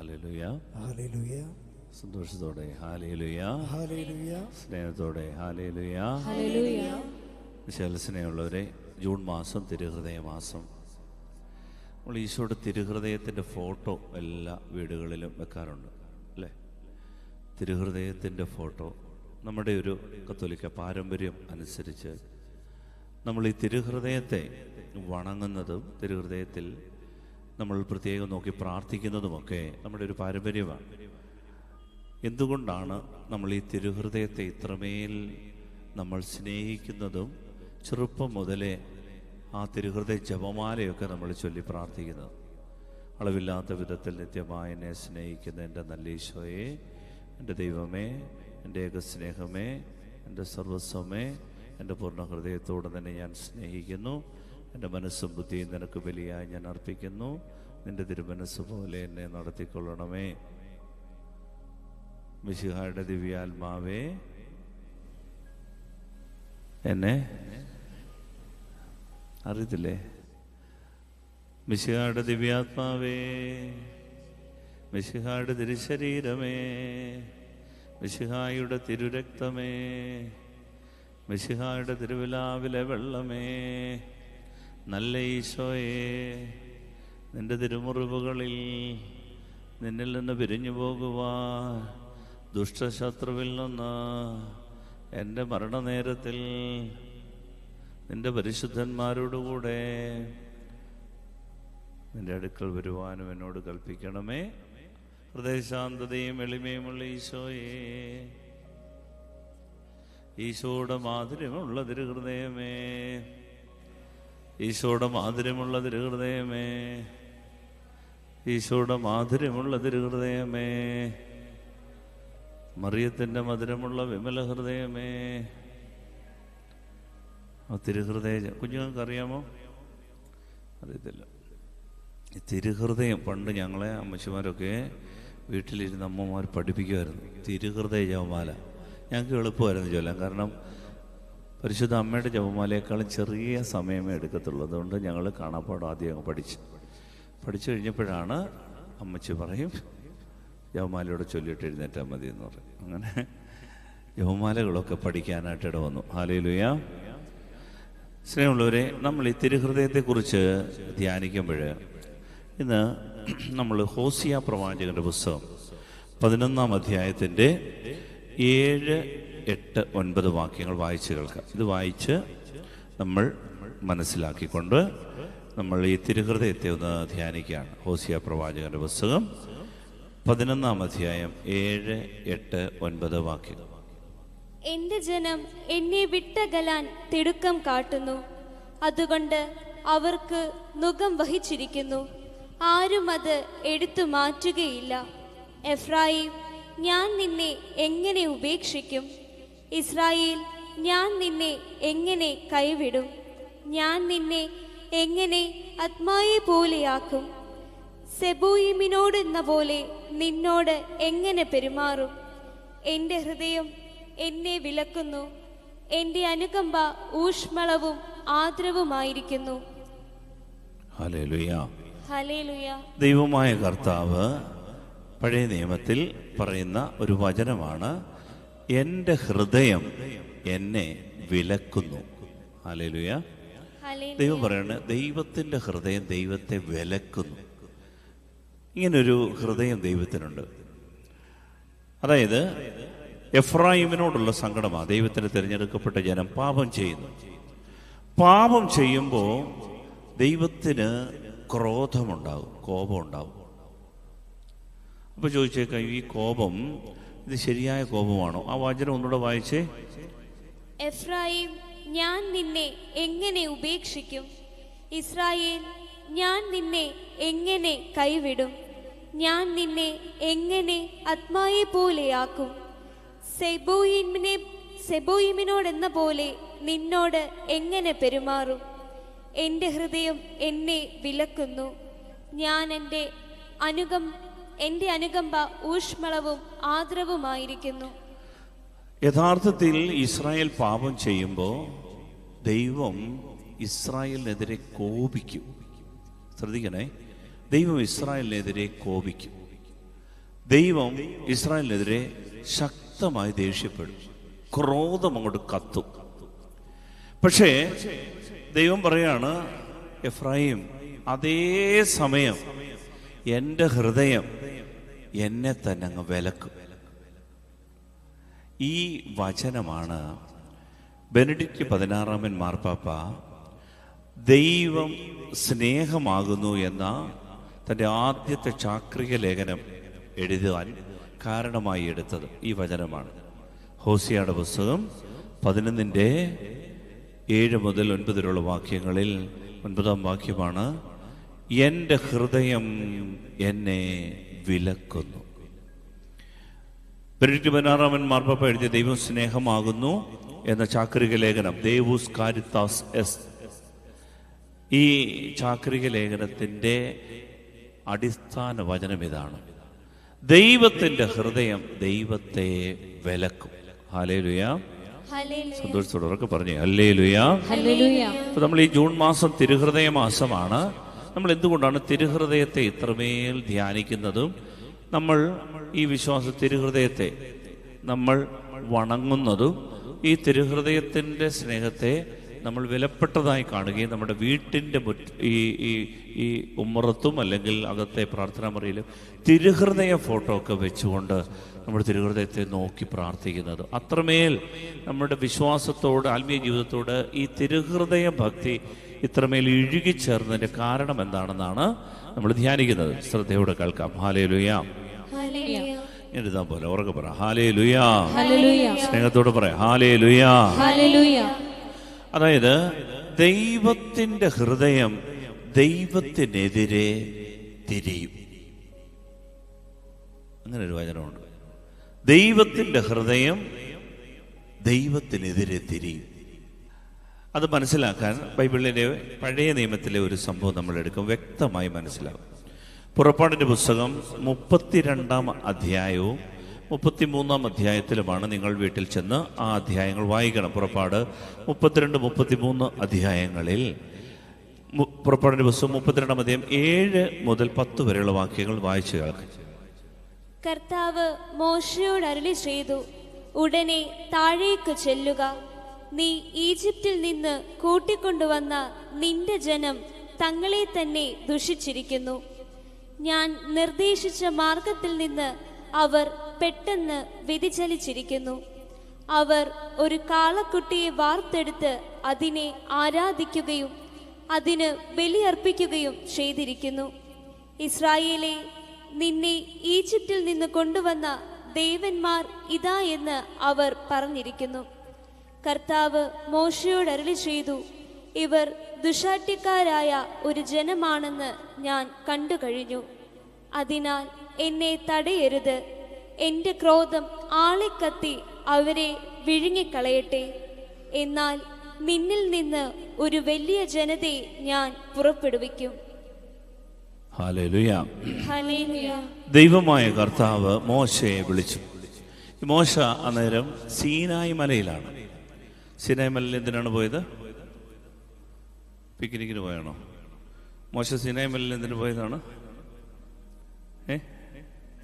Hallelujah, hallelujah. സന്തോഷത്തോടെ hallelujah, hallelujah. സ്നേഹത്തോടെ hallelujah. Hallelujah. വിശാല സ്നേഹമുള്ളവരെ, ജൂൺ മാസം തിരുഹൃദയ മാസം. നമ്മൾ ഈശോയുടെ തിരുഹൃദയത്തിൻ്റെ ഫോട്ടോ എല്ലാ വീടുകളിലും വെക്കാറുണ്ട് അല്ലേ? തിരുഹൃദയത്തിൻ്റെ ഫോട്ടോ നമ്മുടെ ഒരു കത്തോലിക്ക പാരമ്പര്യം അനുസരിച്ച് നമ്മൾ ഈ തിരുഹൃദയത്തെ വണങ്ങുന്നതും തിരുഹൃദയത്തിൽ നമ്മൾ പ്രത്യേകം നോക്കി പ്രാർത്ഥിക്കുന്നതുമൊക്കെ നമ്മുടെ ഒരു പാരമ്പര്യമാണ്. എന്തുകൊണ്ടാണ് നമ്മൾ ഈ തിരുഹൃദയത്തെ ഇത്രമേൽ നമ്മൾ സ്നേഹിക്കുന്നതും ചെറുപ്പം മുതലേ ആ തിരുഹൃദയ ജപമാലയൊക്കെ നമ്മൾ ചൊല്ലി പ്രാർത്ഥിക്കുന്നത്? അളവില്ലാത്ത വിധത്തിൽ നിത്യമായി എന്നെ സ്നേഹിക്കുന്ന എൻ്റെ നല്ല ഈശോയെ, എൻ്റെ ദൈവമേ, എൻ്റെ ഏകസ്നേഹമേ, എൻ്റെ സർവസ്വമേ, എൻ്റെ പൂർണ്ണ ഹൃദയത്തോടെ തന്നെ ഞാൻ സ്നേഹിക്കുന്നു. എൻ്റെ മനസ്സും ബുദ്ധിയും നിനക്ക് ബലിയായി ഞാൻ അർപ്പിക്കുന്നു. നിൻ്റെ തിരുമനസ് പോലെ എന്നെ നടത്തിക്കൊള്ളണമേ. മിശിഹായുടെ ദിവ്യാത്മാവേ, എന്നെ അറിയത്തില്ലേ? മിശിഹായുടെ ദിവ്യാത്മാവേ, മിശിഹായുടെ തിരുശരീരമേ, മിശിഹായുടെ തിരുരക്തമേ, മിശിഹായുടെ തിരുവിലാവിലെ വെള്ളമേ, നല്ല ഈശോയെ, നിന്റെ തിരുമുറിവുകളിൽ നിന്നിൽ നിന്ന് പിരിഞ്ഞു പോകുവാൻ ദുഷ്ടശത്രുവിൽ നിന്ന് എൻ്റെ മരണനേരത്തിൽ നിന്റെ പരിശുദ്ധന്മാരോടുകൂടെ നിന്റെ അടുക്കൽ വരുവാനും എന്നോട് കൽപ്പിക്കണമേ. ഹൃദയശാന്തതയും എളിമയുമുള്ള ഈശോയെ, ഈശോയുടെ മാധുര്യമുള്ള തിരുഹൃദയമേ, ഈശോയുടെ മാധുര്യമുള്ള തിരുഹൃദയമേ, ഈശോയുടെ മാധുര്യമുള്ള തിരുഹൃദയമേ, മറിയത്തിൻ്റെ മധുരമുള്ള വിമല ഹൃദയമേ. ആ തിരുഹൃദയം കുഞ്ഞുങ്ങൾക്ക് അറിയാമോ? അറിയത്തില്ല. ഈ തിരുഹൃദയം പണ്ട് ഞങ്ങളെ അമ്മച്ചിമാരൊക്കെ വീട്ടിലിരുന്ന് അമ്മമാർ പഠിപ്പിക്കുമായിരുന്നു. തിരുഹൃദയ ജപമാല ഞങ്ങൾക്ക് എളുപ്പമായിരുന്നു ചൊല്ലാൻ. കാരണം പരിശുദ്ധ അമ്മയുടെ ജപമാലയേക്കാളും ചെറിയ സമയമേ എടുക്കത്തുള്ളൂ. അതുകൊണ്ട് ഞങ്ങൾ കാണാപ്പാടം ആദ്യം അങ്ങ് പഠിച്ചു കഴിഞ്ഞപ്പോഴാണ് അമ്മച്ചി പറയും ജപമാലയോടെ ചൊല്ലിയിട്ട് എഴുന്നേറ്റാൽ മതി എന്ന് പറയും. അങ്ങനെ ജപമാലകളൊക്കെ പഠിക്കാനായിട്ട് ഇട വന്നു. ഹല്ലേലൂയ. സ്നേഹമുള്ളവരെ, നമ്മൾ ഈ തിരുഹൃദയത്തെക്കുറിച്ച് ധ്യാനിക്കുമ്പോൾ ഇന്ന് നമ്മൾ ഹോസിയ പ്രവാചകന്റെ പുസ്തകം 11-ാം അധ്യായത്തിൻ്റെ 7, 8, 9 വാക്യങ്ങൾ വായിച്ച് കേൾക്കാം. ഇത് വായിച്ച് നമ്മൾ മനസ്സിലാക്കിക്കൊണ്ട് നമ്മൾ ഈ തിരുഹൃദയത്തെ ഒന്ന് ധ്യാനിക്കുകയാണ്. ഹോസിയ പ്രവാചകന്റെ പുസ്തകം 11-ാം അധ്യായം 7, 8, 9 വാക്യങ്ങൾ. എന്റെ ജനം എന്നെ വിട്ടകലാൻ തിടുക്കം കാട്ടുന്നു, അതുകൊണ്ട് അവർക്ക് നുകം വഹിച്ചിരിക്കുന്നു, ആരും അത് എടുത്തു മാറ്റുകയില്ല. എഫ്രായിം, ഞാൻ നിന്നെ എങ്ങനെ ഉപേക്ഷിക്കും? ഇസ്രായേൽ, ഞാൻ നിന്നെ എങ്ങനെ കൈവിടും? ഞാൻ നിന്നെ എങ്ങനെ ആത്മായെ പോലെയാക്കും? സെബോയിമിനോടെന്ന പോലെ നിന്നോട് എങ്ങനെ പെരുമാറും? എൻ്റെ ഹൃദയം എന്നെ വിലക്കുന്നു, എൻ്റെ അനുകമ്പ ഊഷ്മളവും ആർദ്രവുമായിരിക്കുന്നു. ഹല്ലേലൂയ. ഹല്ലേലൂയ. ദൈവമായ കർത്താവ് പഴയ നിയമത്തിൽ പറയുന്ന ഒരു വചനമാണ്, എൻ്റെ ഹൃദയം എന്നെ വിലക്കുന്നു. ഹല്ലേലൂയ. ദൈവം പറയുന്നത് ദൈവത്തിൻ്റെ ഹൃദയം ദൈവത്തെ വിലക്കുന്നു. ഇങ്ങനൊരു ഹൃദയം ദൈവത്തിനുണ്ട്. അതായത് എഫ്രായിമിനോടുള്ള സങ്കടമാണ്. ദൈവത്തിന് തിരഞ്ഞെടുക്കപ്പെട്ട ജനം പാപം ചെയ്യുന്നു. പാപം ചെയ്യുമ്പോൾ ദൈവത്തിന് ക്രോധമുണ്ടാകും, കോപമുണ്ടാകും. അപ്പോൾ ചോദിച്ചേക്കാം, ഈ കോപം ഇത് ശരിയായ കോപമാണോ? ആ വചനം ഒന്നുകൂടെ വായിച്ചേ. എഫ്രായിം, ഞാൻ നിന്നെ എങ്ങനെ ഉപേക്ഷിക്കും? ഇസ്രായേൽ, ഞാൻ നിന്നെ എങ്ങനെ കൈവിടും? ഞാൻ നിന്നെ എങ്ങനെ ആത്മായെ പോലെയാക്കും? സെബോയിമിനോടെന്ന പോലെ നിന്നോട് എങ്ങനെ പെരുമാറും? എൻ്റെ ഹൃദയം എന്നെ വിലക്കുന്നു, ഞാൻ എൻ്റെ അനുകമ്പ ഊഷ്മളവും ആർദ്രവുമായിരിക്കുന്നു. യഥാർത്ഥത്തിൽ ഇസ്രായേൽ പാപം ചെയ്യുമ്പോൾ ദൈവം ഇസ്രായേലിനെതിരെ കോപിക്കും. ശ്രദ്ധിക്കണേ, ദൈവം ഇസ്രായേലിനെതിരെ കോപിക്കും. ദൈവം ഇസ്രായേലിനെതിരെ ശക്തമായി ദേഷ്യപ്പെടും, ക്രോധം അങ്ങോട്ട് കത്തും. പക്ഷേ ദൈവം പറയാണ്, എഫ്രൈം അതേ സമയം എൻ്റെ ഹൃദയം എന്നെ തന്നെ അങ്ങ് വിലക്കും. ഈ വചനമാണ് ബെനഡിക്റ്റ് 16 മാർപ്പാപ്പ ദൈവം സ്നേഹമാകുന്നു എന്ന തൻ്റെ ആദ്യത്തെ ചാക്രിക ലേഖനം എഴുതുവാൻ കാരണമായി എടുത്തത് ഈ വചനമാണ്. ഹോസിയയുടെ പുസ്തകം 11:7 മുതൽ 9 വരെയുള്ള വാക്യങ്ങളിൽ 9-ാം വാക്യമാണ്, എൻ്റെ ഹൃദയം എന്നെ വിലക്കുന്നു. ബെനഡിക്റ്റ് 16 മാർപ്പാപ്പ എഴുതിയ ദൈവം സ്നേഹമാകുന്നു എന്ന ചാക്രിക ലേഖനം, ദേവൂസ് കാരിത്താസ് എസ്, ഈ ചാക്രിക ലേഖനത്തിൻ്റെ അടിസ്ഥാന വചനം ഇതാണ്: ദൈവത്തിൻ്റെ ഹൃദയം ദൈവത്തെ വിലക്കും. ഹല്ലേലൂയ. സന്തോഷത്തോടെ ഉറക്കെ പറഞ്ഞേ ഹല്ലേലൂയ. അപ്പോൾ നമ്മൾ ഈ ജൂൺ മാസം തിരുഹൃദയ മാസമാണ്. നമ്മൾ എന്തുകൊണ്ടാണ് തിരുഹൃദയത്തെ ഇത്രമേൽ ധ്യാനിക്കുന്നതും നമ്മൾ ഈ വിശ്വാസ തിരുഹൃദയത്തെ നമ്മൾ വണങ്ങുന്നതും ഈ തിരുഹൃദയത്തിൻ്റെ സ്നേഹത്തെ നമ്മൾ വിലപ്പെട്ടതായി കാണുകയും നമ്മുടെ വീട്ടിൻ്റെ ഈ ഉമ്മറത്തും അല്ലെങ്കിൽ അകത്തെ പ്രാർത്ഥനാ മുറിയിലും തിരുഹൃദയ ഫോട്ടോ ഒക്കെ വെച്ചുകൊണ്ട് നമ്മുടെ തിരുഹൃദയത്തെ നോക്കി പ്രാർത്ഥിക്കുന്നത്, അത്രമേൽ നമ്മുടെ വിശ്വാസത്തോട് ആത്മീയ ജീവിതത്തോട് ഈ തിരുഹൃദയ ഭക്തി ഇത്രമേൽ ഇഴുകിച്ചേർന്നതിൻ്റെ കാരണം എന്താണെന്നാണ് നമ്മൾ ധ്യാനിക്കുന്നത്. ശ്രദ്ധയോടെ കേൾക്കാം. ഹല്ലേലൂയ. എഴുതാൻ പോലെ ഉറക്കെ പറ ഹല്ലേലൂയ. സ്നേഹത്തോടെ പറയാം ഹല്ലേലൂയ. അതായത് ദൈവത്തിൻ്റെ ഹൃദയം ദൈവത്തിനെതിരെ തിരിയും. അങ്ങനെ ഒരു വചനമുണ്ട്. ദൈവത്തിൻ്റെ ഹൃദയം ദൈവത്തിനെതിരെ തിരിയും. അത് മനസ്സിലാക്കാൻ ബൈബിളിലെ പഴയ നിയമത്തിലെ ഒരു സംഭവം നമ്മൾ എടുക്കും, വ്യക്തമായി മനസ്സിലാകും. പുറപ്പാടിൻ്റെ പുസ്തകം 32-ാം അധ്യായവും 33-ാം അധ്യായത്തിലുമാണ് നിങ്ങൾ വീട്ടിൽ ചെന്ന് ആ അധ്യായങ്ങൾ വായിക്കണം. പുറപ്പാട് 32-33 അധ്യായങ്ങളിൽ പുറപ്പാടിൻ്റെ പുസ്തകം 32-ാം അധ്യായം 7 മുതൽ 10 വരെയുള്ള വാക്യങ്ങൾ വായിച്ചു കേൾക്കാം. കർത്താവ് മോശയോട് അരുളി ചെയ്തു, ഉടനെ താഴേക്ക് ചെല്ലുക. നീ ഈജിപ്തിൽ നിന്ന് കൂട്ടിക്കൊണ്ടുവന്ന നിന്റെ ജനം തങ്ങളെ തന്നെ ദുഷിച്ചിരിക്കുന്നു. ഞാൻ നിർദ്ദേശിച്ച മാർഗത്തിൽ നിന്ന് അവർ പെട്ടെന്ന് വ്യതിചലിച്ചിരിക്കുന്നു. അവർ ഒരു കാളക്കുട്ടിയെ വാർത്തെടുത്ത് അതിനെ ആരാധിക്കുകയും അതിന് ബലിയർപ്പിക്കുകയും ചെയ്തിരിക്കുന്നു. ഇസ്രായേലേ, നിന്നെ ഈജിപ്തിൽ നിന്ന് കൊണ്ടുവന്ന ദേവന്മാർ ഇതാ എന്ന് അവർ പറഞ്ഞിരിക്കുന്നു. കർത്താവ് മോശയോട് അരുളി ചെയ്തു, ഇവർ ദുശാഠ്യക്കാരായ ഒരു ജനമാണെന്ന് ഞാൻ കണ്ടു കഴിഞ്ഞു. അതിനാൽ എന്നെ തടയരുത്. എൻ്റെ ക്രോധം ആളിക്കത്തി അവരെ വിഴുങ്ങിക്കളയട്ടെ. എന്നാൽ നിന്നിൽ നിന്ന് ഒരു വലിയ ജനതയെ ഞാൻ പുറപ്പെടുവിക്കും. ഹല്ലേലൂയ. ഹല്ലേലൂയ. ദൈവമായ കർത്താവ് മോശയെ വിളിച്ചു. മോശ അന്നേരം സീനായി മലയിലാണ്. സീനായി മലയിൽ എന്തിനാണ് പോയത്? പിക്നിക്കിന് പോയാണോ? മോശ സീനായി മലയിൽ എന്തിനു പോയതാണ്?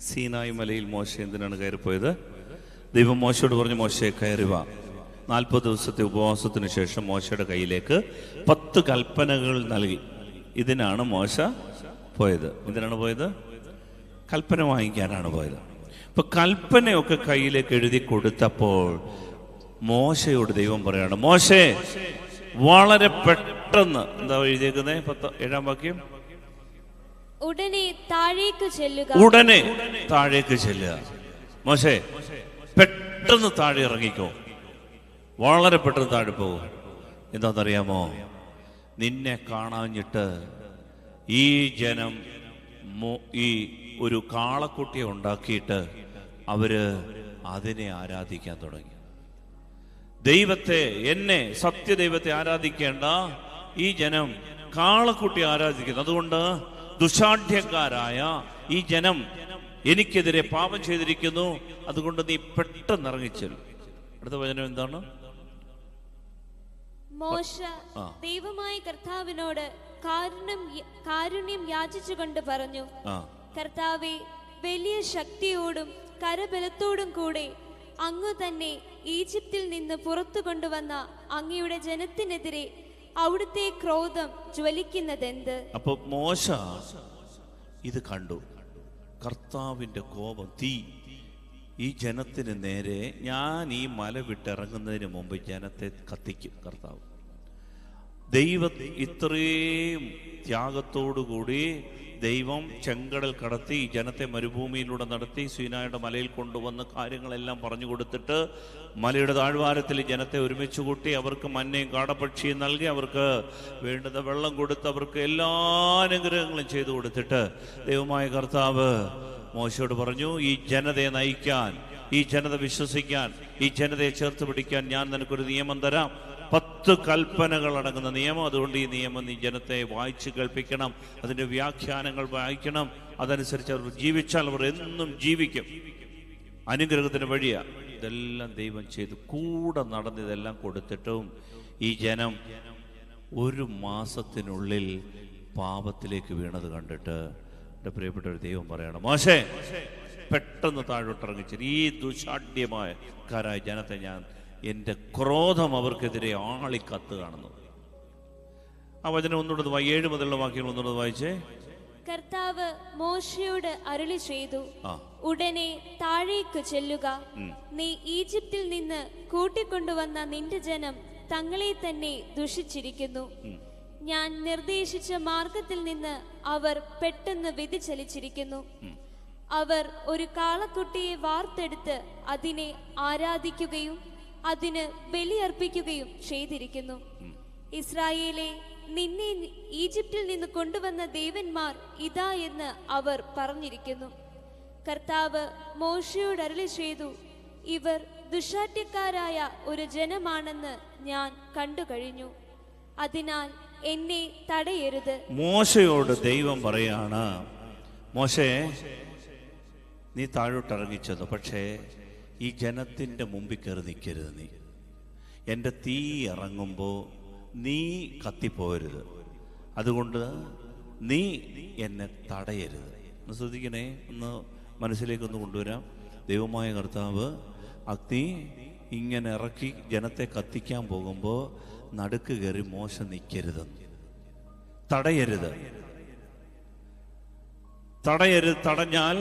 സീനായി മലയിൽ മോശ എന്തിനാണ് കയറിപ്പോയത്? ദൈവം മോശയോട് പറഞ്ഞു, മോശയെ കയറി വാ. 40 ദിവസത്തെ ഉപവാസത്തിന് ശേഷം മോശയുടെ കയ്യിലേക്ക് 10 കൽപ്പനകൾ നൽകി. ഇതിനാണ് മോശ പോയത്. എന്തിനാണ് പോയത്? കൽപ്പന വാങ്ങിക്കാനാണ് പോയത്. അപ്പൊ കൽപ്പനയൊക്കെ കയ്യിലേക്ക് എഴുതി കൊടുത്തപ്പോൾ മോശയോട് ദൈവം പറയാണ്, മോശേ വളരെ പെട്ടെന്ന്, എന്താ എഴുതിയേക്കുന്നത്? 7-ാം വാക്യം, ഉടനെ താഴേക്ക് ചെല്ലുക. ഉടനെ താഴേക്ക് ചെല്ലുക. മോശേ പെട്ടെന്ന് താഴെ ഇറങ്ങിക്കോ, വളരെ പെട്ടെന്ന് താഴെ പോകും. എന്താണെന്നറിയാമോ? നിന്നെ കാണാഞ്ഞിട്ട് ഈ ജനം ഈ ഒരു കാളക്കുട്ടിയെ ഉണ്ടാക്കിയിട്ട് അവര് അതിനെ ആരാധിക്കാൻ തുടങ്ങി. ദൈവത്തെ, എന്നെ, സത്യദൈവത്തെ ആരാധിക്കേണ്ട ഈ ജനം കാളക്കുട്ടി ആരാധിക്കുന്നു. അതുകൊണ്ട് ദുശാഠ്യക്കാരായ ഈ ജനം എനിക്കെതിരെ പാപം ചെയ്തിരിക്കുന്നു. അതുകൊണ്ട് നീ പെട്ടെന്ന് ഇറങ്ങിച്ചെല്ലും. അടുത്ത വചനം എന്താണ്? മോശ ദൈവമായ കർത്താവിനോട് കാരുണ്യം യാചിച്ചുകൊണ്ട് പറഞ്ഞു, കർത്താവേ, വലിയ ശക്തിയോടും കരബലത്തോടും കൂടെ അങ്ങ് തന്നെ ഈജിപ്തിൽ നിന്ന് പുറത്തു കൊണ്ടുവന്ന അങ്ങയുടെ ജനത്തിനെതിരെ അവിടുത്തെ ക്രോധം ജ്വലിക്കുന്നതെന്ത്? അപ്പൊ മോശ ഇത് കണ്ടു. കർത്താവിന്റെ കോപം, തീ ഈ ജനത്തിന് നേരെ. ഞാൻ ഈ മല വിട്ടിറങ്ങുന്നതിന് മുമ്പ് ജനത്തെ കത്തിക്കും കർത്താവ്. ദൈവം ഇത്രയും ത്യാഗത്തോടുകൂടി ദൈവം ചെങ്കടൽ കടത്തി ജനത്തെ മരുഭൂമിയിലൂടെ നടത്തി സീനായുടെ മലയിൽ കൊണ്ടുവന്ന് കാര്യങ്ങളെല്ലാം പറഞ്ഞു കൊടുത്തിട്ട് മലയുടെ താഴ്വാരത്തിൽ ജനത്തെ ഒരുമിച്ച് കൂട്ടി അവർക്ക് മന്നയും കാടപ്പക്ഷിയും നൽകി അവർക്ക് വേണ്ടുന്ന വെള്ളം കൊടുത്ത് അവർക്ക് എല്ലാ അനുഗ്രഹങ്ങളും ചെയ്തു കൊടുത്തിട്ട് ദൈവമായ കർത്താവ് മോശയോട് പറഞ്ഞു, ഈ ജനതയെ നയിക്കാൻ, ഈ ജനത വിശ്വസിക്കാൻ, ഈ ജനതയെ ചേർത്ത് പിടിക്കാൻ ഞാൻ നിനക്കൊരു നിയമം തരാം. 10 കൽപ്പനകൾ അടങ്ങുന്ന നിയമം. അതുകൊണ്ട് ഈ നിയമം നീ ജനത്തെ വായിച്ച് കേൾപ്പിക്കണം, അതിൻ്റെ വ്യാഖ്യാനങ്ങൾ വായിക്കണം. അതനുസരിച്ച് അവർ ജീവിച്ചാൽ അവർ എന്നും ജീവിക്കും. അനുഗ്രഹത്തിന് വഴിയാ. ഇതെല്ലാം ദൈവം ചെയ്തു. കൂടെ നടന്ന് ഇതെല്ലാം കൊടുത്തിട്ടും ഈ ജനം 1 മാസത്തിനുള്ളിൽ പാപത്തിലേക്ക് വീണത് കണ്ടിട്ട് എൻ്റെ പ്രിയപ്പെട്ട ഒരു ദൈവം പറയണം, മോശേ പെട്ടെന്ന് താഴോട്ടിറങ്ങിച്ച് ഈ ദുശാഠ്യമായ കാരായ ജനത്തെ ഞാൻ എൻ്റെ ക്രോധം അവർക്കെതിരെ ആളിക്കത്ത് കാണുന്നു. ആ വചനം ഒന്നുകൂടെ 7 മുതലുള്ള വാക്യങ്ങൾ ഒന്നുകൂടെ വായിച്ചേ. കർത്താവ് മോശയോട് അരുളി ചെയ്തു, ഉടനെ താഴേക്ക് ചെല്ലുക. നീ ഈജിപ്തിൽ നിന്ന് കൂട്ടിക്കൊണ്ടുവന്ന നിന്റെ ജനം തങ്ങളെ തന്നെ ദുഷിച്ചിരിക്കുന്നു. ഞാൻ നിർദ്ദേശിച്ച മാർഗത്തിൽ നിന്ന് അവർ പെട്ടെന്ന് വ്യതിചലിച്ചിരിക്കുന്നു. അവർ ഒരു കാളക്കുട്ടിയെ വാർത്തെടുത്ത് അതിനെ ആരാധിക്കുകയും അതിന് ബലിയർപ്പിക്കുകയും ചെയ്തിരിക്കുന്നു. ഇസ്രായേലെ, നിന്നെ ഈജിപ്തിൽ നിന്ന് കൊണ്ടുവന്ന ദേവന്മാർ ഇതാ എന്ന് അവർ പറഞ്ഞിരിക്കുന്നു. കർത്താവ് മോശയോട് അരുളി ചെയ്തു, ഇവർ ദുശാഠ്യക്കാരായ ഒരു ജനമാണെന്ന് ഞാൻ കണ്ടു കഴിഞ്ഞു. അതിനാൽ എന്നെ തടയരുത്. മോശയോട് ദൈവം പറയാണ്, മോശേ നീ താഴോട്ടിറങ്ങിച്ചത്, പക്ഷേ ഈ ജനത്തിൻ്റെ മുമ്പിൽ കയറി നിൽക്കരുത്. നീ എൻ്റെ തീ ഇറങ്ങുമ്പോൾ നീ കത്തിപ്പോരുത്. അതുകൊണ്ട് നീ എന്നെ തടയരുത്. ഒന്ന് ശ്രദ്ധിക്കണേ, ഒന്ന് മനസ്സിലേക്കൊന്ന് കൊണ്ടുവരാം. ദൈവമായ കർത്താവ് അഗ്നി ഇങ്ങനെ ഇറക്കി ജനത്തെ കത്തിക്കാൻ പോകുമ്പോൾ നടുക്ക് കയറി മോശ നിൽക്കരുതെന്ന്, തടയരുത്. തടഞ്ഞാൽ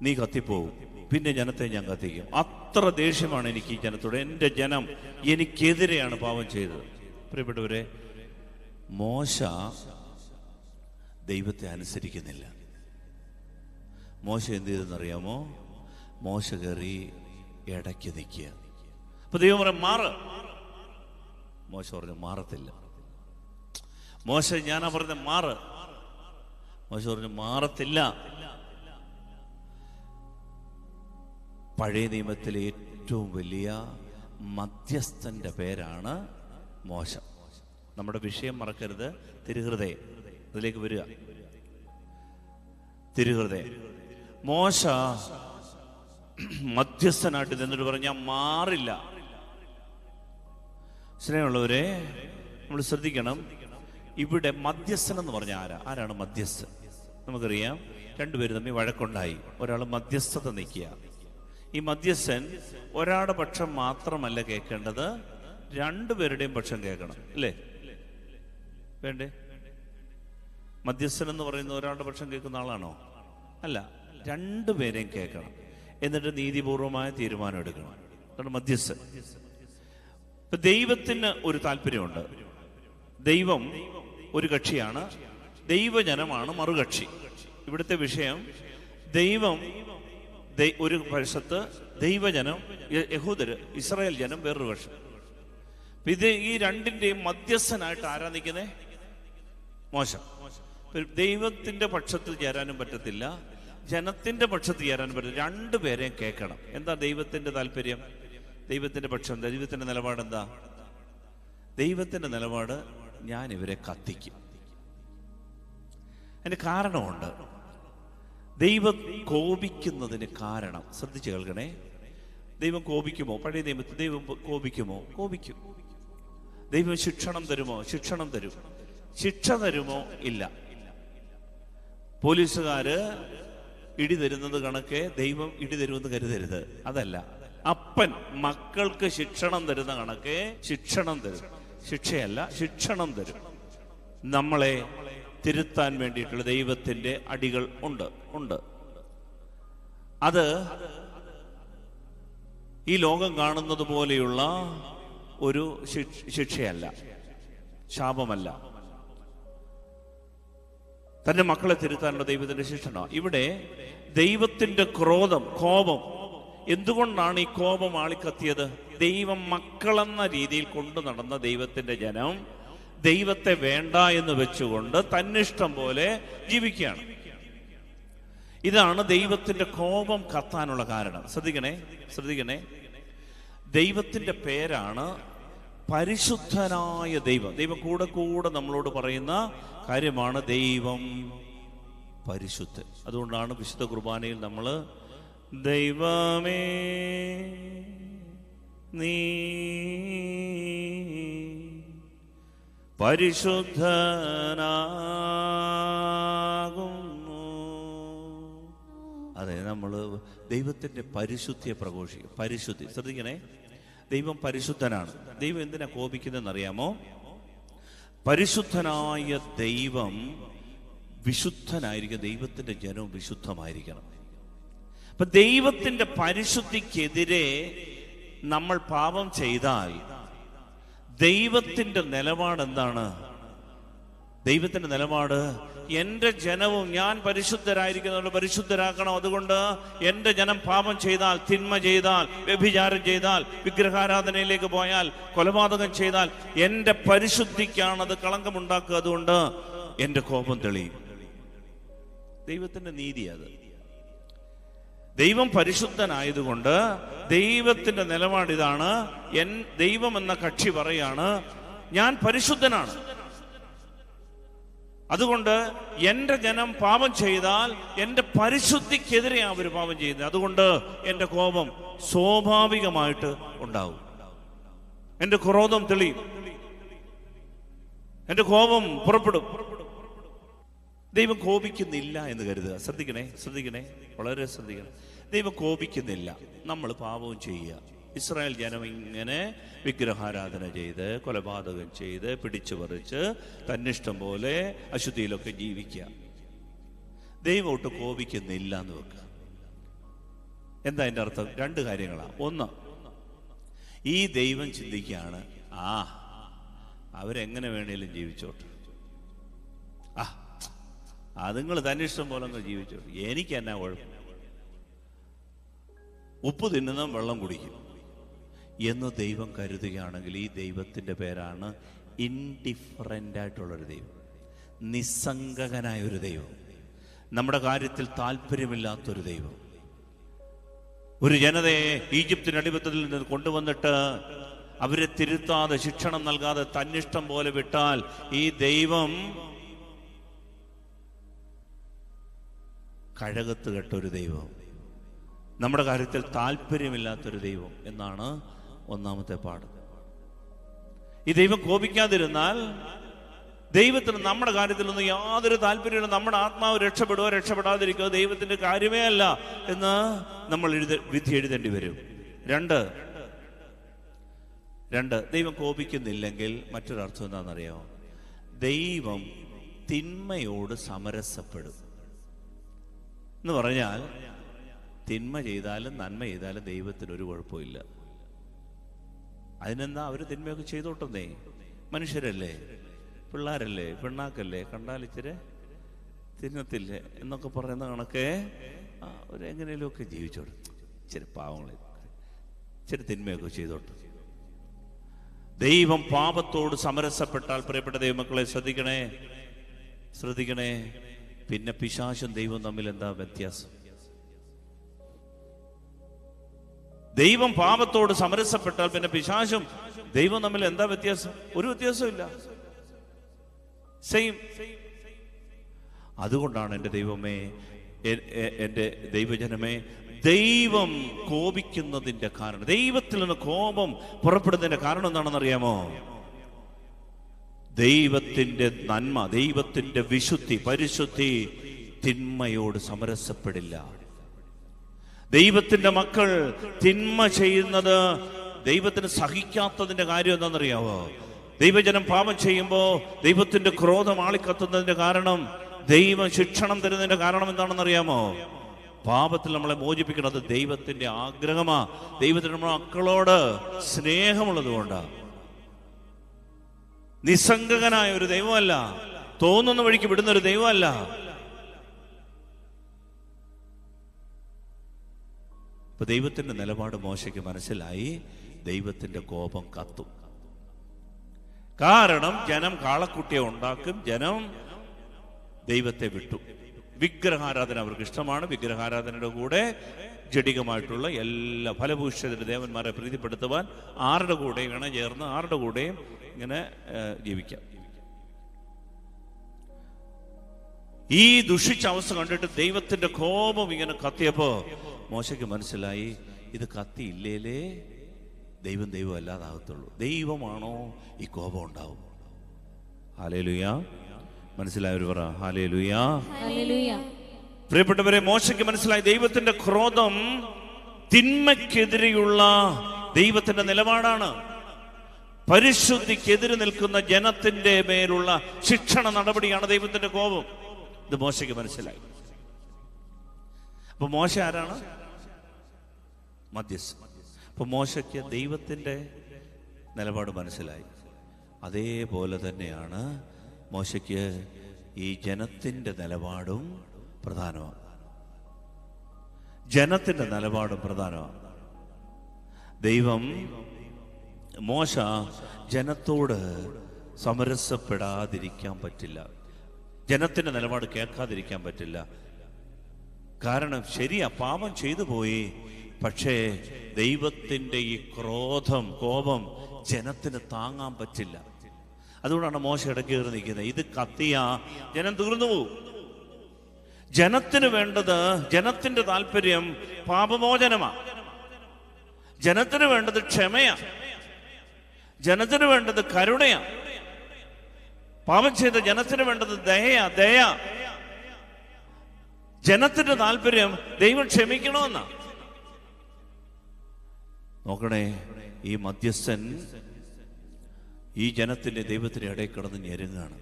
നീ കത്തിപ്പോവും. പിന്നെ ജനത്തെ ഞാൻ കത്തിക്കും. അത്ര ദേഷ്യമാണ് എനിക്ക് ഈ ജനത്തോട്. എൻ്റെ ജനം എനിക്കെതിരെയാണ് പാപം ചെയ്തത്. പ്രിയപ്പെട്ടവരെ, മോശ ദൈവത്തെ അനുസരിക്കുന്നില്ല. മോശ എന്ത് ചെയ്തെന്നറിയാമോ? മോശ കയറി ഇടയ്ക്ക് നിൽക്കുക. അപ്പൊ ദൈവം പറയാം, മാറ്. മോശ പറഞ്ഞു, മാറത്തില്ല. മോശ ഞാനാ പറഞ്ഞ മാറ്. മോശ പറഞ്ഞു, മാറത്തില്ല. പഴയ നിയമത്തിലെ ഏറ്റവും വലിയ മധ്യസ്ഥന്റെ പേരാണ് മോശ. നമ്മുടെ വിഷയം മറക്കരുത്, തിരുഹൃദയം. അതിലേക്ക് വരിക. തിരുഹൃദയം. മോശ മധ്യസ്ഥനായിട്ട് നിന്നിട്ട് പറഞ്ഞ മാറില്ല. സ്നേഹമുള്ളവരെ, നമ്മൾ ശ്രദ്ധിക്കണം. ഇവിടെ മധ്യസ്ഥൻ എന്ന് പറഞ്ഞാൽ ആരാണ് മധ്യസ്ഥൻ? നമുക്കറിയാം, രണ്ടുപേരും തമ്മിൽ വഴക്കുണ്ടായി. ഒരാൾ മധ്യസ്ഥത നിൽക്കുക. ഈ മധ്യസ്ഥൻ ഒരാളുടെ പക്ഷം മാത്രമല്ല കേൾക്കേണ്ടത്, രണ്ടുപേരുടെയും പക്ഷം കേൾക്കണം. അല്ലേ? വേണ്ടേ? മധ്യസ്ഥൻ എന്ന് പറയുന്ന ഒരാളുടെ പക്ഷം കേൾക്കുന്ന ആളാണോ? അല്ല, രണ്ടുപേരെയും കേൾക്കണം. എന്നിട്ട് നീതിപൂർവമായ തീരുമാനം എടുക്കണം. അതാണ് മധ്യസ്ഥൻ. ഇപ്പൊ ദൈവത്തിന് ഒരു താല്പര്യമുണ്ട്. ദൈവം ഒരു കക്ഷിയാണ്, ദൈവജനമാണ് മറുകക്ഷി. ഇവിടുത്തെ വിഷയം, ദൈവം ഒരു വശത്ത്, ദൈവജനം യഹൂദര്, ഇസ്രായേൽ ജനം വേറൊരു വശം. ഇത് ഈ രണ്ടിന്റെയും മധ്യസ്ഥനായിട്ട് ആരാ നിൽക്കുന്നേ? മോശ. ദൈവത്തിന്റെ പക്ഷത്ത് ചേരാനും പറ്റത്തില്ല, ജനത്തിന്റെ പക്ഷത്ത് ചേരാനും പറ്റില്ല. രണ്ടുപേരെയും കേൾക്കണം. എന്താ ദൈവത്തിന്റെ താല്പര്യം? ദൈവത്തിന്റെ പക്ഷം എന്താ? ദൈവത്തിന്റെ നിലപാട് എന്താ? ദൈവത്തിന്റെ നിലപാട്, ഞാൻ ഇവരെ കത്തിക്കും. അതിന് കാരണമുണ്ട്. ദൈവം കോപിക്കുന്നതിന് കാരണം ശ്രദ്ധിച്ചു കേൾക്കണേ. ദൈവം കോപിക്കുമോ? പഴയ നിയമത്തിൽ ദൈവം കോപിക്കുമോ? കോപിക്കും. ദൈവം ശിക്ഷണം തരുമോ? ശിക്ഷണം തരും. ശിക്ഷ തരുമോ? ഇല്ല. പോലീസുകാര് ഇടി തരുന്നത് കണക്കെ ദൈവം ഇടി തരുമെന്ന് കരുതരുത്. അതല്ല, അപ്പൻ മക്കൾക്ക് ശിക്ഷണം തരുന്ന കണക്കെ ശിക്ഷണം തരും. ശിക്ഷയല്ല, ശിക്ഷണം തരും. നമ്മളെ തിരുത്താൻ വേണ്ടിയിട്ടുള്ള ദൈവത്തിന്റെ അടികൾ ഉണ്ട്. അത് ഈ ലോകം കാണുന്നത് പോലെയുള്ള ഒരു ശിക്ഷയല്ല, ശാപമല്ല. തന്റെ മക്കളെ തിരുത്താനുള്ള ദൈവത്തിന്റെ ശിക്ഷണം. ഇവിടെ ദൈവത്തിന്റെ കോപം എന്തുകൊണ്ടാണ് ഈ കോപം ആളിക്കത്തിയത്? ദൈവം മക്കളെന്ന രീതിയിൽ കൊണ്ടു നടന്ന ദൈവത്തിന്റെ ജനം ദൈവത്തെ വേണ്ട എന്ന് വെച്ചുകൊണ്ട് തന്നിഷ്ടം പോലെ ജീവിക്കുകയാണ്. ഇതാണ് ദൈവത്തിന്റെ കോപം കത്താനുള്ള കാരണം. ശ്രദ്ധിക്കണേ. ദൈവത്തിന്റെ പേരാണ് പരിശുദ്ധനായ ദൈവം. ദൈവം കൂടെ നമ്മളോട് പറയുന്ന കാര്യമാണ് ദൈവം പരിശുദ്ധൻ. അതുകൊണ്ടാണ് വിശുദ്ധ കുർബാനയിൽ നമ്മൾ ദൈവമേ നീ പരിശുദ്ധനാകുന്നു. അതെ, നമ്മൾ ദൈവത്തിന്റെ പരിശുദ്ധിയെ പ്രഘോഷിക്കും. പരിശുദ്ധി. ശ്രദ്ധിക്കണേ, ദൈവം പരിശുദ്ധനാണ്. ദൈവം എന്തിനാ കോപിക്കുന്നതെന്നറിയാമോ? പരിശുദ്ധനായ ദൈവം വിശുദ്ധനായിരിക്കും. ദൈവത്തിന്റെ ജനവും വിശുദ്ധമായിരിക്കണം. അപ്പൊ ദൈവത്തിന്റെ പരിശുദ്ധിക്കെതിരെ നമ്മൾ പാപം ചെയ്താൽ ദൈവത്തിന്റെ നിലപാട് എന്താണ്? ദൈവത്തിന്റെ നിലപാട്, എന്റെ ജനവും ഞാൻ പരിശുദ്ധരായിരിക്കുന്നവരെ പരിശുദ്ധരാക്കണം. അതുകൊണ്ട് എന്റെ ജനം പാപം ചെയ്താൽ, തിന്മ ചെയ്താൽ, വ്യഭിചാരം ചെയ്താൽ, വിഗ്രഹാരാധനയിലേക്ക് പോയാൽ, കൊലപാതകം ചെയ്താൽ എന്റെ പരിശുദ്ധിക്കാണത് കളങ്കമുണ്ടാക്കുക. അതുകൊണ്ട് എന്റെ കോപം തെളിയും. ദൈവത്തിന്റെ നീതി അത്. ദൈവം പരിശുദ്ധനായതുകൊണ്ട് ദൈവത്തിന്റെ നിലപാടിതാണ്. ദൈവം എന്ന കക്ഷി പറയാണ്, ഞാൻ പരിശുദ്ധനാണ്. അതുകൊണ്ട് എന്റെ ജനം പാപം ചെയ്താൽ എന്റെ പരിശുദ്ധിക്കെതിരെ അവർ പാപം ചെയ്യുന്നത്. അതുകൊണ്ട് എന്റെ കോപം സ്വാഭാവികമായിട്ട് ഉണ്ടാവും. എന്റെ ക്രോധം തെളിയും. എന്റെ കോപം പുറപ്പെടും. ദൈവം കോപിക്കുന്നില്ല എന്ന് കരുതുക. ശ്രദ്ധിക്കണേ, വളരെ ശ്രദ്ധിക്കണം. ദൈവം കോപിക്കുന്നില്ല. നമ്മൾ പാപവും ചെയ്യുക. ഇസ്രായേൽ ജനം ഇങ്ങനെ വിഗ്രഹാരാധന ചെയ്ത്, കൊലപാതകം ചെയ്ത്, പിടിച്ചു പറിച്ച്, തന്നിഷ്ടം പോലെ അശുദ്ധിയിലൊക്കെ ജീവിക്കുക. ദൈവം ഒട്ട് കോപിക്കുന്നില്ല എന്ന് വെക്കുക. എന്താ അതിൻ്റെ അർത്ഥം? രണ്ട് കാര്യങ്ങളാണ്. ഒന്ന്, ഈ ദൈവം ചിന്തിക്കുകയാണ്, അവരെങ്ങനെ വേണേലും ജീവിച്ചോട്ടെ, അതുങ്ങൾ തന്നിഷ്ടം പോലെ അങ്ങ് ജീവിച്ചോട്ടെ, എനിക്ക് എന്നാ കുഴപ്പം, ഉപ്പ് തിന്നുന്ന വെള്ളം കുടിക്കും എന്ന് ദൈവം കരുതുകയാണെങ്കിൽ ഈ ദൈവത്തിൻ്റെ പേരാണ് ഇൻഡിഫറൻ്റ് ആയിട്ടുള്ളൊരു ദൈവം, നിസ്സംഗകനായ ഒരു ദൈവം, നമ്മുടെ കാര്യത്തിൽ താല്പര്യമില്ലാത്തൊരു ദൈവം. ഒരു ജനതയെ ഈജിപ്തിന് അടിമത്തത്തിൽ നിന്ന് കൊണ്ടുവന്നിട്ട് അവരെ തിരുത്താതെ, ശിക്ഷണം നൽകാതെ തന്നിഷ്ടം പോലെ വിട്ടാൽ ഈ ദൈവം കഴകത്ത് കെട്ടൊരു ദൈവം, നമ്മുടെ കാര്യത്തിൽ താല്പര്യമില്ലാത്തൊരു ദൈവം എന്നാണ് ഒന്നാമത്തെ പാഠം. ഈ ദൈവം കോപിക്കാതിരുന്നാൽ ദൈവത്തിന് നമ്മുടെ കാര്യത്തിലൊന്നും യാതൊരു താല്പര്യമില്ല. നമ്മുടെ ആത്മാവ് രക്ഷപ്പെടുകയോ രക്ഷപ്പെടാതിരിക്കുകയോ ദൈവത്തിന്റെ കാര്യമേ അല്ല എന്ന് നമ്മൾ വിധി എഴുതേണ്ടി വരും. രണ്ട്, ദൈവം കോപിക്കുന്നില്ലെങ്കിൽ മറ്റൊരർത്ഥം എന്താണെന്നറിയാമോ? ദൈവം തിന്മയോട് സമരസപ്പെടും എന്ന് പറഞ്ഞാൽ, തിന്മ ചെയ്താലും നന്മ ചെയ്താലും ദൈവത്തിനൊരു കുഴപ്പമില്ല. അതിനെന്താ, അവർ തിന്മയൊക്കെ ചെയ്തോട്ടെന്നേ, മനുഷ്യരല്ലേ, പിള്ളേരല്ലേ, പെണ്ണാക്കല്ലേ, കണ്ടാൽ ഇച്ചിരി തിന്നത്തില്ലേ എന്നൊക്കെ പറയുന്ന കണക്കെ അവരെങ്ങനെയൊക്കെ ജീവിച്ചോട്ടെ, ഇച്ചിരി പാവങ്ങളെ, ഇച്ചിരി തിന്മയൊക്കെ ചെയ്തോട്ടെ. ദൈവം പാപത്തോട് സമരസപ്പെട്ടാൽ, പ്രിയപ്പെട്ട ദൈവമക്കളെ ശ്രദ്ധിക്കണേ, പിന്നെ പിശാചും ദൈവം തമ്മിൽ എന്താ വ്യത്യാസം? ദൈവം പാപത്തോട് സമരസപ്പെട്ടാൽ പിന്നെ പിശാചും ദൈവം തമ്മിൽ എന്താ വ്യത്യാസം? ഒരു വ്യത്യാസമില്ല, സെയിം. അതുകൊണ്ടാണ് എൻ്റെ ദൈവമേ, എൻ്റെ ദൈവജനമേ, ദൈവം കോപിക്കുന്നതിന്റെ കാരണം, ദൈവത്തിൽ നിന്ന് കോപം പുറപ്പെടുന്നതിന്റെ കാരണം എന്താണെന്നറിയാമോ? ദൈവത്തിന്റെ നന്മ, ദൈവത്തിന്റെ വിശുദ്ധി, പരിശുദ്ധി തിന്മയോട് സമരസപ്പെടില്ല. ദൈവത്തിന്റെ മക്കൾ തിന്മ ചെയ്യുന്നത് ദൈവത്തിന് സഹിക്കാത്തതിന്റെ കാര്യം എന്താണെന്നറിയാവോ? ദൈവജനം പാപം ചെയ്യുമ്പോൾ ദൈവത്തിന്റെ ക്രോധം ആളിക്കത്തുന്നതിന്റെ കാരണം, ദൈവം ശിക്ഷണം തരുന്നതിന്റെ കാരണം എന്താണെന്നറിയാമോ? പാപത്തിൽ നമ്മളെ മോചിപ്പിക്കുന്നത് ദൈവത്തിന്റെ ആഗ്രഹമാ. ദൈവത്തിന്റെ മക്കളോട് സ്നേഹമുള്ളത് കൊണ്ടാണ്. നിസ്സംഗകനായ ഒരു ദൈവമല്ല, തോന്നുന്ന വഴിക്ക് വിടുന്ന ഒരു ദൈവമല്ല. ഇപ്പൊ ദൈവത്തിന്റെ നിലപാട് മോശയ്ക്ക് മനസ്സിലായി. ദൈവത്തിന്റെ കോപം കത്തും. കാരണം ജനം കാളക്കുട്ടിയെ ഉണ്ടാക്കും, ജനം ദൈവത്തെ വിട്ടു. വിഗ്രഹാരാധന അവർക്ക് ഇഷ്ടമാണ്. വിഗ്രഹാരാധനയുടെ കൂടെ ജഡികമായിട്ടുള്ള എല്ലാ ഫലഭൂഷിതരുടെ ദേവന്മാരെ പ്രീതിപ്പെടുത്തുവാൻ ആരുടെ കൂടെയും ഇണ ചേർന്ന് ആരുടെ കൂടെയും ഇങ്ങനെ ജീവിക്കാം. ഈ ദുഷിച്ച അവസ്ഥ കണ്ടിട്ട് ദൈവത്തിന്റെ കോപം ഇങ്ങനെ കത്തിയപ്പോ മോശയ്ക്ക് മനസ്സിലായി, ഇത് കത്തിയില്ലേലേ ദൈവം ദൈവം അല്ലാതാകത്തുള്ളൂ. ദൈവമാണോ ഈ കോപം ഉണ്ടാവും? ഹല്ലേലൂയ. മനസ്സിലായവർ പറ ഹല്ലേലൂയ. പ്രിയപ്പെട്ടവരെ, മോശയ്ക്ക് മനസ്സിലായി ദൈവത്തിന്റെ ക്രോധം തിന്മയ്ക്കെതിരെയുള്ള ദൈവത്തിന്റെ നിലപാടാണ്. പരിശുദ്ധിക്കെതിരെ നിൽക്കുന്ന ജനത്തിന്റെ മേലുള്ള ശിക്ഷണ നടപടിയാണ് ദൈവത്തിന്റെ കോപം. ഇത് മോശയ്ക്ക് മനസ്സിലായി. അപ്പൊ മോശ ആരാണ്? മധ്യസ്ഥൻ. അപ്പൊ മോശയ്ക്ക് ദൈവത്തിന്റെ നിലപാട് മനസ്സിലായി. അതേപോലെ തന്നെയാണ് മോശയ്ക്ക് ഈ ജനത്തിന്റെ നിലപാടും പ്രധാനമാണ്. ജനത്തിന്റെ നിലപാടും പ്രധാനമാണ്. ദൈവം മോശ ജനത്തോട് സമരസപ്പെടാതിരിക്കാൻ പറ്റില്ല. ജനത്തിന്റെ നിലപാട് കേൾക്കാതിരിക്കാൻ പറ്റില്ല. കാരണം ശരിയാ, പാപം ചെയ്തു പോയി. പക്ഷേ ദൈവത്തിന്റെ ഈ കോപം ജനത്തിന് താങ്ങാൻ പറ്റില്ല. അതുകൊണ്ടാണ് മോശ ഇടയ്ക്ക് കയറി നിൽക്കുന്നത്. ഇത് കത്തിയ ജനം തീർന്നു പോകും. ജനത്തിന് വേണ്ടത്, ജനത്തിന്റെ താല്പര്യം പാപമോചനമാണ്. ജനത്തിന് വേണ്ടത് ക്ഷമയാ. ജനത്തിന് വേണ്ടത് കരുണയാ. പാപം ചെയ്ത ജനത്തിന് വേണ്ടത് ദയ. ജനത്തിന്റെ താല്പര്യം ദൈവം ക്ഷമിക്കണമെന്നാ. നോക്കണേ, ഈ മധ്യസ്ഥൻ ഈ ജനത്തിന്റെ ദൈവത്തിന്റെ ഇടയിൽ കിടന്ന് ഞെരുങ്ങാണ്.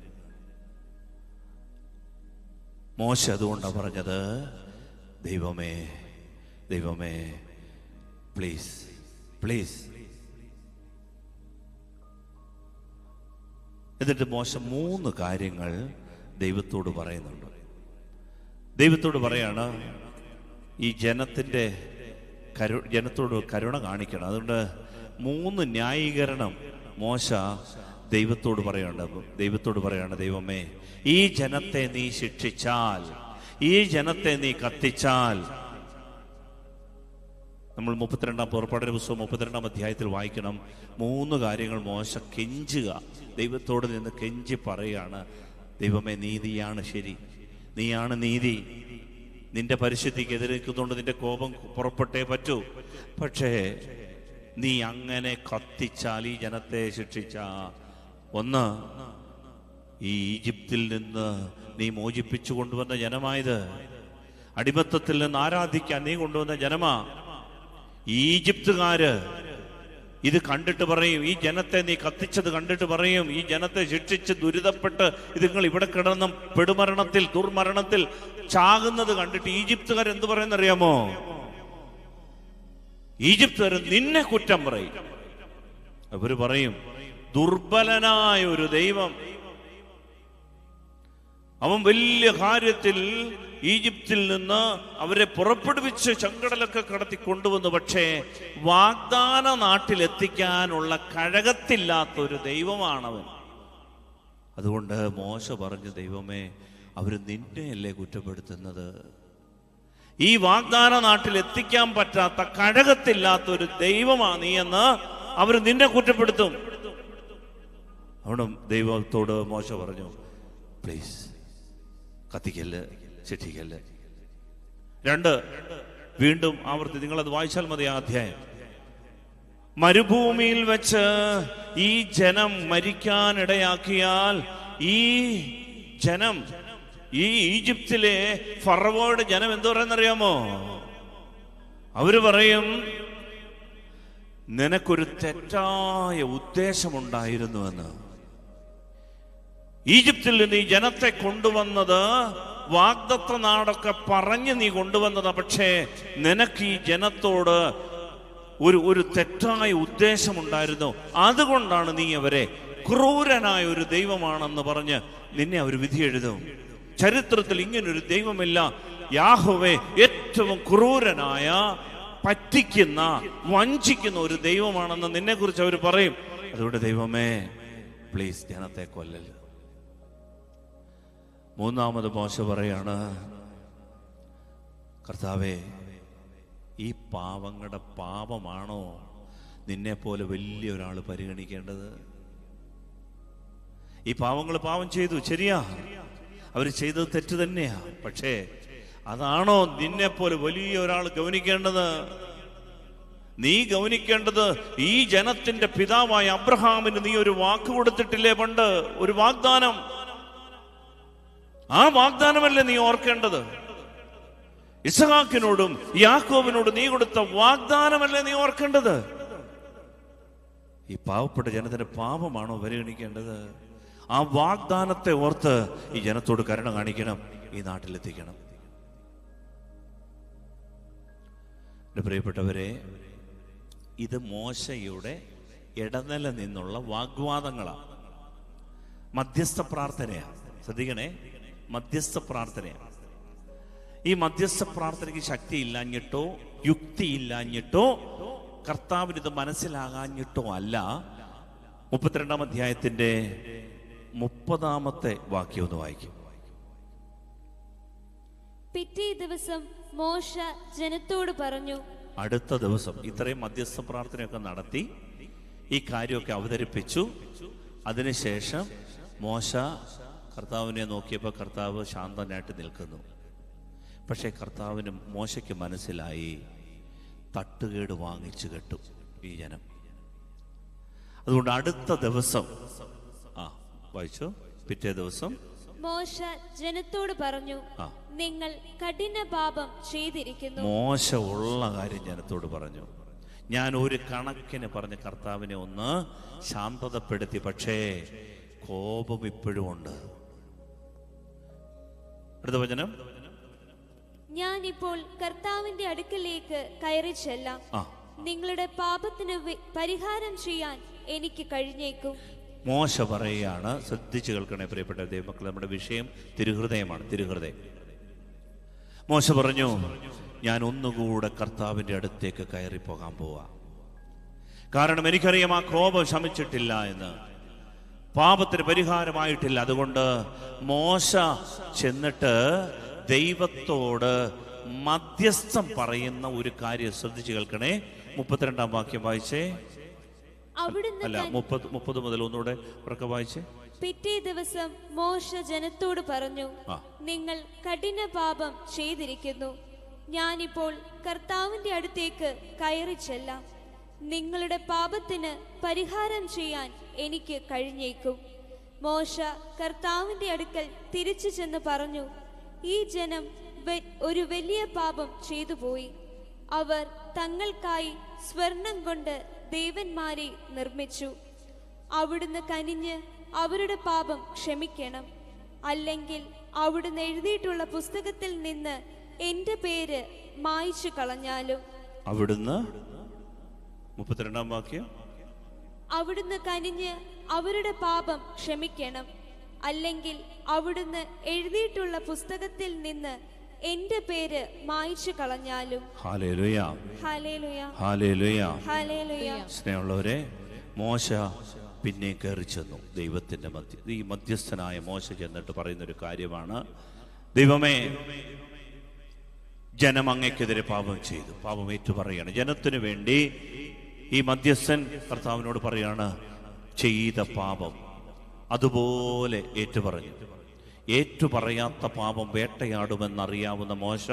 മോശ അതുകൊണ്ടാണ് പറഞ്ഞത്, ദൈവമേ ദൈവമേ പ്ലീസ് പ്ലീസ്. എന്നിട്ട് മോശ 3 കാര്യങ്ങൾ ദൈവത്തോട് പറയുന്നുണ്ട്. ദൈവത്തോട് പറയാണ്, ഈ ജനത്തോട് കരുണ കാണിക്കണം. അതുകൊണ്ട് 3 ന്യായീകരണം മോശ ദൈവത്തോട് പറയാണ്, ദൈവമേ ഈ ജനത്തെ നീ ശിക്ഷിച്ചാൽ, ഈ ജനത്തെ നീ കത്തിച്ചാൽ. നമ്മൾ 32 പുറപ്പാടിന്റെ പുസ്തകം 32 അധ്യായത്തിൽ വായിക്കണം. 3 കാര്യങ്ങൾ മോശ കെഞ്ചുക, ദൈവത്തോട് നിന്ന് കെഞ്ചി പറയാണ്, ദൈവമേ നീതിയാണ് ശരി, നീയാണ് നീതി. നിന്റെ പരിശുദ്ധിക്ക് എതിരെ നിൽക്കുന്നതുകൊണ്ട് നിന്റെ കോപം പുറപ്പെട്ടേ പറ്റൂ. പക്ഷേ നീ അങ്ങനെ കത്തിച്ചാൽ, ഈ ജനത്തെ ശിക്ഷിച്ച, ഒന്ന്, ഈ ഈജിപ്തിൽ നിന്ന് നീ മോചിപ്പിച്ചു കൊണ്ടുവന്ന ജനമായത്, അടിമത്തത്തിൽ നിന്ന് ആരാധിക്കാൻ നീ കൊണ്ടുവന്ന ജനമാ. ഈജിപ്തുകാര് ഇത് കണ്ടിട്ട് പറയും, ഈ ജനത്തെ നീ കത്തിച്ചത് കണ്ടിട്ട് പറയും, ഈ ജനത്തെ ശിക്ഷിച്ച് ദുരിതപ്പെട്ട് ഇതുങ്ങൾ ഇവിടെ കിടന്നും പെടുമരണത്തിൽ ദുർമരണത്തിൽ ചാകുന്നത് കണ്ടിട്ട് ഈജിപ്തുകാർ എന്ത് പറയുന്നറിയാമോ? ഈജിപ്തുകാർ നിന്നെ കുറ്റം പറയും. അവര് പറയും, ദുർബലനായ ഒരു ദൈവം, അവൻ വലിയ കാര്യത്തിൽ ഈജിപ്തിൽ നിന്ന് അവരെ പുറപ്പെടുവിച്ച് ചെങ്കടലൊക്കെ കടത്തി കൊണ്ടുവന്നു. പക്ഷേ വാഗ്ദാന നാട്ടിലെത്തിക്കാനുള്ള കഴകത്തില്ലാത്തൊരു ദൈവമാണവൻ. അതുകൊണ്ട് മോശ പറഞ്ഞു, ദൈവമേ അവര് നിന്നെയല്ലേ കുറ്റപ്പെടുത്തുന്നത്? ഈ വാഗ്ദാന നാട്ടിൽ എത്തിക്കാൻ പറ്റാത്ത കഴകത്തില്ലാത്തൊരു ദൈവമാണ് നീ എന്ന് അവർ നിന്നെ കുറ്റപ്പെടുത്തും. അവിടെ ദൈവത്തോട് മോശ പറഞ്ഞു, പ്ലീസ് കത്തിക്കല്ല്, ശിക്ഷിക്കല്ല്. 2, വീണ്ടും ആവർത്തി, നിങ്ങളത് വായിച്ചാൽ മതി ആ അധ്യായം. മരുഭൂമിയിൽ വെച്ച് ഈ ജനം മരിക്കാനിടയാക്കിയാൽ ഈ ജനം ഈ ഈജിപ്തിലെ ഫറവോയുടെ ജനം എന്തു പറയുന്നറിയാമോ? അവര് പറയും, നിനക്കൊരു തെറ്റായ ഉദ്ദേശമുണ്ടായിരുന്നുവെന്ന്. ഈജിപ്തിൽ നിന്ന് ഈ ജനത്തെ കൊണ്ടുവന്നത് വാഗ്ദത്ത നാടൊക്കെ പറഞ്ഞ് നീ കൊണ്ടുവന്നതാ. പക്ഷേ നിനക്ക് ഈ ജനത്തോട് ഒരു തെറ്റായ ഉദ്ദേശമുണ്ടായിരുന്നു. അതുകൊണ്ടാണ് നീ അവരെ ക്രൂരനായ ഒരു ദൈവമാണെന്ന് പറഞ്ഞ് നിന്നെ അവർ വിധി എഴുതും. ചരിത്രത്തിൽ ഇങ്ങനൊരു ദൈവമില്ല. യാഹോവേ ഏറ്റവും ക്രൂരനായ, പറ്റിക്കുന്ന, വഞ്ചിക്കുന്ന ഒരു ദൈവമാണെന്ന് നിന്നെ കുറിച്ച് അവർ പറയും. അതുകൊണ്ട് ദൈവമേ പ്ലീസ് ജനത്തെ കൊല്ലരുത്. മൂന്നാമത് മോശ പറയാണ്, കർത്താവേ ഈ പാവങ്ങളുടെ പാപമാണോ നിന്നെ പോലെ വലിയൊരാൾ പരിഗണിക്കേണ്ടത്? ഈ പാവങ്ങൾ പാവം ചെയ്തു, ശരിയാ, അവർ ചെയ്തത് തെറ്റ് തന്നെയാ. പക്ഷേ അതാണോ നിന്നെ പോലെ വലിയ ഒരാൾ ഗൗനിക്കേണ്ടത്? നീ ഗൗനിക്കേണ്ടത് ഈ ജനത്തിന്റെ പിതാവായ അബ്രഹാമിന് നീ ഒരു വാക്ക് കൊടുത്തിട്ടില്ലേ പണ്ട്? ഒരു വാഗ്ദാനം. ആ വാഗ്ദാനമല്ലേ നീ ഓർക്കേണ്ടത്? ഇസ്ഹാക്കിനോടും യാക്കോബിനോടും നീ കൊടുത്ത വാഗ്ദാനമല്ലേ നീ ഓർക്കേണ്ടത്? ഈ പാവപ്പെട്ട ജനത്തിന്റെ പാപമാണോ പരിഗണിക്കേണ്ടത്? ആ വാഗ്ദാനത്തെ ഓർത്ത് ഈ ജനത്തോട് കരുണ കാണിക്കണം, ഈ നാട്ടിലെത്തിക്കണം. എൻ്റെ പ്രിയപ്പെട്ടവരെ, ഇത് മോശയുടെ ഇടനില നിന്നുള്ള വാഗ്വാദങ്ങളാണ്. മധ്യസ്ഥ പ്രാർത്ഥനയാണ്. ശ്രദ്ധിക്കണേ, മധ്യസ്ഥ പ്രാർത്ഥനയാണ്. ഈ മധ്യസ്ഥ പ്രാർത്ഥനയ്ക്ക് ശക്തിയില്ലാഞ്ഞിട്ടോ യുക്തിയില്ലാഞ്ഞിട്ടോ കർത്താവിന് ഇത് മനസ്സിലാകാഞ്ഞിട്ടോ അല്ല. 32-ാം അധ്യായത്തിന്റെ 30-ാമത്തെ വാക്യം ഒന്ന് വായിക്കും. പിറ്റേ ദിവസം മോശ ജനത്തോട് പറഞ്ഞു. അടുത്ത ദിവസം ഇത്രയും മധ്യസ്ഥ പ്രാർത്ഥനയൊക്കെ നടത്തി ഈ കാര്യമൊക്കെ അവതരിപ്പിച്ചു. അതിനുശേഷം മോശ കർത്താവിനെ നോക്കിയപ്പോൾ കർത്താവ് ശാന്തനായിട്ട് നിൽക്കുന്നു. പക്ഷേ കർത്താവിനും മോശയ്ക്ക് മനസ്സിലായി, തട്ടുകേട് വാങ്ങിച്ചു കെട്ടും ഈ ജനം. അതുകൊണ്ട് അടുത്ത ദിവസം വായിച്ചു. പിറ്റേ ദിവസം മോശ ജനത്തോട് പറഞ്ഞു, നിങ്ങൾ കഠിന പാപം ചെയ്തിരിക്കുന്നു. മോശ ഉള്ള കാര്യം ജനത്തോട് പറഞ്ഞു. ഞാൻ ഒരു കണക്കിന് പറഞ്ഞ് കർത്താവിനെ ഒന്ന് ശാന്തതപ്പെടുത്തി, പക്ഷേ കോപം ഇപ്പോഴും ഉണ്ട്. അടുത്ത വചനം, ഞാനിപ്പോൾ കർത്താവിന്റെ അടുക്കലേക്ക് കയറി ചെല്ലാം. നിങ്ങളുടെ പാപത്തിന് പരിഹാരം ചെയ്യാൻ എനിക്ക് കഴിഞ്ഞേക്കും. മോശ പറയുകയാണ്, ശ്രദ്ധിച്ചു കേൾക്കണേ പ്രിയപ്പെട്ട ദൈവമക്കളെ, നമ്മുടെ വിഷയം തിരുഹൃദയമാണ്. തിരുഹൃദയം. മോശ പറഞ്ഞു, ഞാൻ ഒന്നുകൂടെ കർത്താവിന്റെ അടുത്തേക്ക് കയറി പോകാൻ പോവാ. കാരണം എനിക്കറിയാം ആ കോപം ശമിച്ചിട്ടില്ല എന്ന്, പാപത്തിന് പരിഹാരമായിട്ടില്ല. അതുകൊണ്ട് മോശ ചെന്നിട്ട് ദൈവത്തോട് മധ്യസ്ഥം പറയുന്ന ഒരു കാര്യം ശ്രദ്ധിച്ചു കേൾക്കണേ. 32-ാം വാക്യം വായിച്ചേ. അല്ല, 30 മുതൽ ഒന്നുകൂടെ ഉറക്കെ വായിച്ചേ. പിറ്റേ ദിവസം മോശ ജനത്തോട് പറഞ്ഞു, നിങ്ങൾ കഠിന പാപം ചെയ്തിരിക്കുന്നു. ഞാനിപ്പോൾ കർത്താവിന്റെ അടുത്തേക്ക് കയറി ചെല്ലാം. നിങ്ങളുടെ പാപത്തിന് പരിഹാരം ചെയ്യാൻ എനിക്ക് കഴിഞ്ഞേക്കും. മോശ കർത്താവിന്റെ അടുക്കൽ തിരിച്ചു ചെന്ന് പറഞ്ഞു, ഈ ജനം ഒരു വലിയ പാപം ചെയ്തു പോയി. അവർ തങ്ങൾക്കായി സ്വർണം കൊണ്ട് ദേവന്മാരെ നിർമ്മിച്ചു. അവിടുന്ന് കനിഞ്ഞ് അവരുടെ പാപം ക്ഷമിക്കണം. അല്ലെങ്കിൽ അവിടുന്ന് എഴുതിയിട്ടുള്ള പുസ്തകത്തിൽ നിന്ന് എന്റെ പേര് മായ്ച്ചു കളഞ്ഞാലും. അവിടുന്ന് 32-ാം വാക്യം, അവിടുന്ന് കനിഞ്ഞ് അവരുടെ പാപം ക്ഷമിക്കണം. അല്ലെങ്കിൽ അവിടുന്ന് എഴുതിയിട്ടുള്ള പുസ്തകത്തിൽ നിന്ന് എന്റെ പേര് മായ്ച്ചു കളഞ്ഞാലും. Hallelujah, hallelujah, hallelujah, hallelujah. സ്നേഹമുള്ളവരെ, മോശ പിന്നെ കയറി ചെന്നു ദൈവത്തിന്റെ ഈ മധ്യസ്ഥനായ മോശ ചെന്നിട്ട് പറയുന്നൊരു കാര്യമാണ്, ദൈവമേ, ജനം അങ്ങയ്ക്കെതിരെ പാപം ചെയ്തു. പാപം ഏറ്റു പറയാണ്. ജനത്തിനു വേണ്ടി ഈ മധ്യസ്ഥൻ കർത്താവിനോട് പറയാണ്, ചെയ്ത പാപം അതുപോലെ ഏറ്റുപറഞ്ഞു. ഏറ്റുപറയാത്ത പാപം വേട്ടയാടുമെന്നറിയാവുന്ന മോശ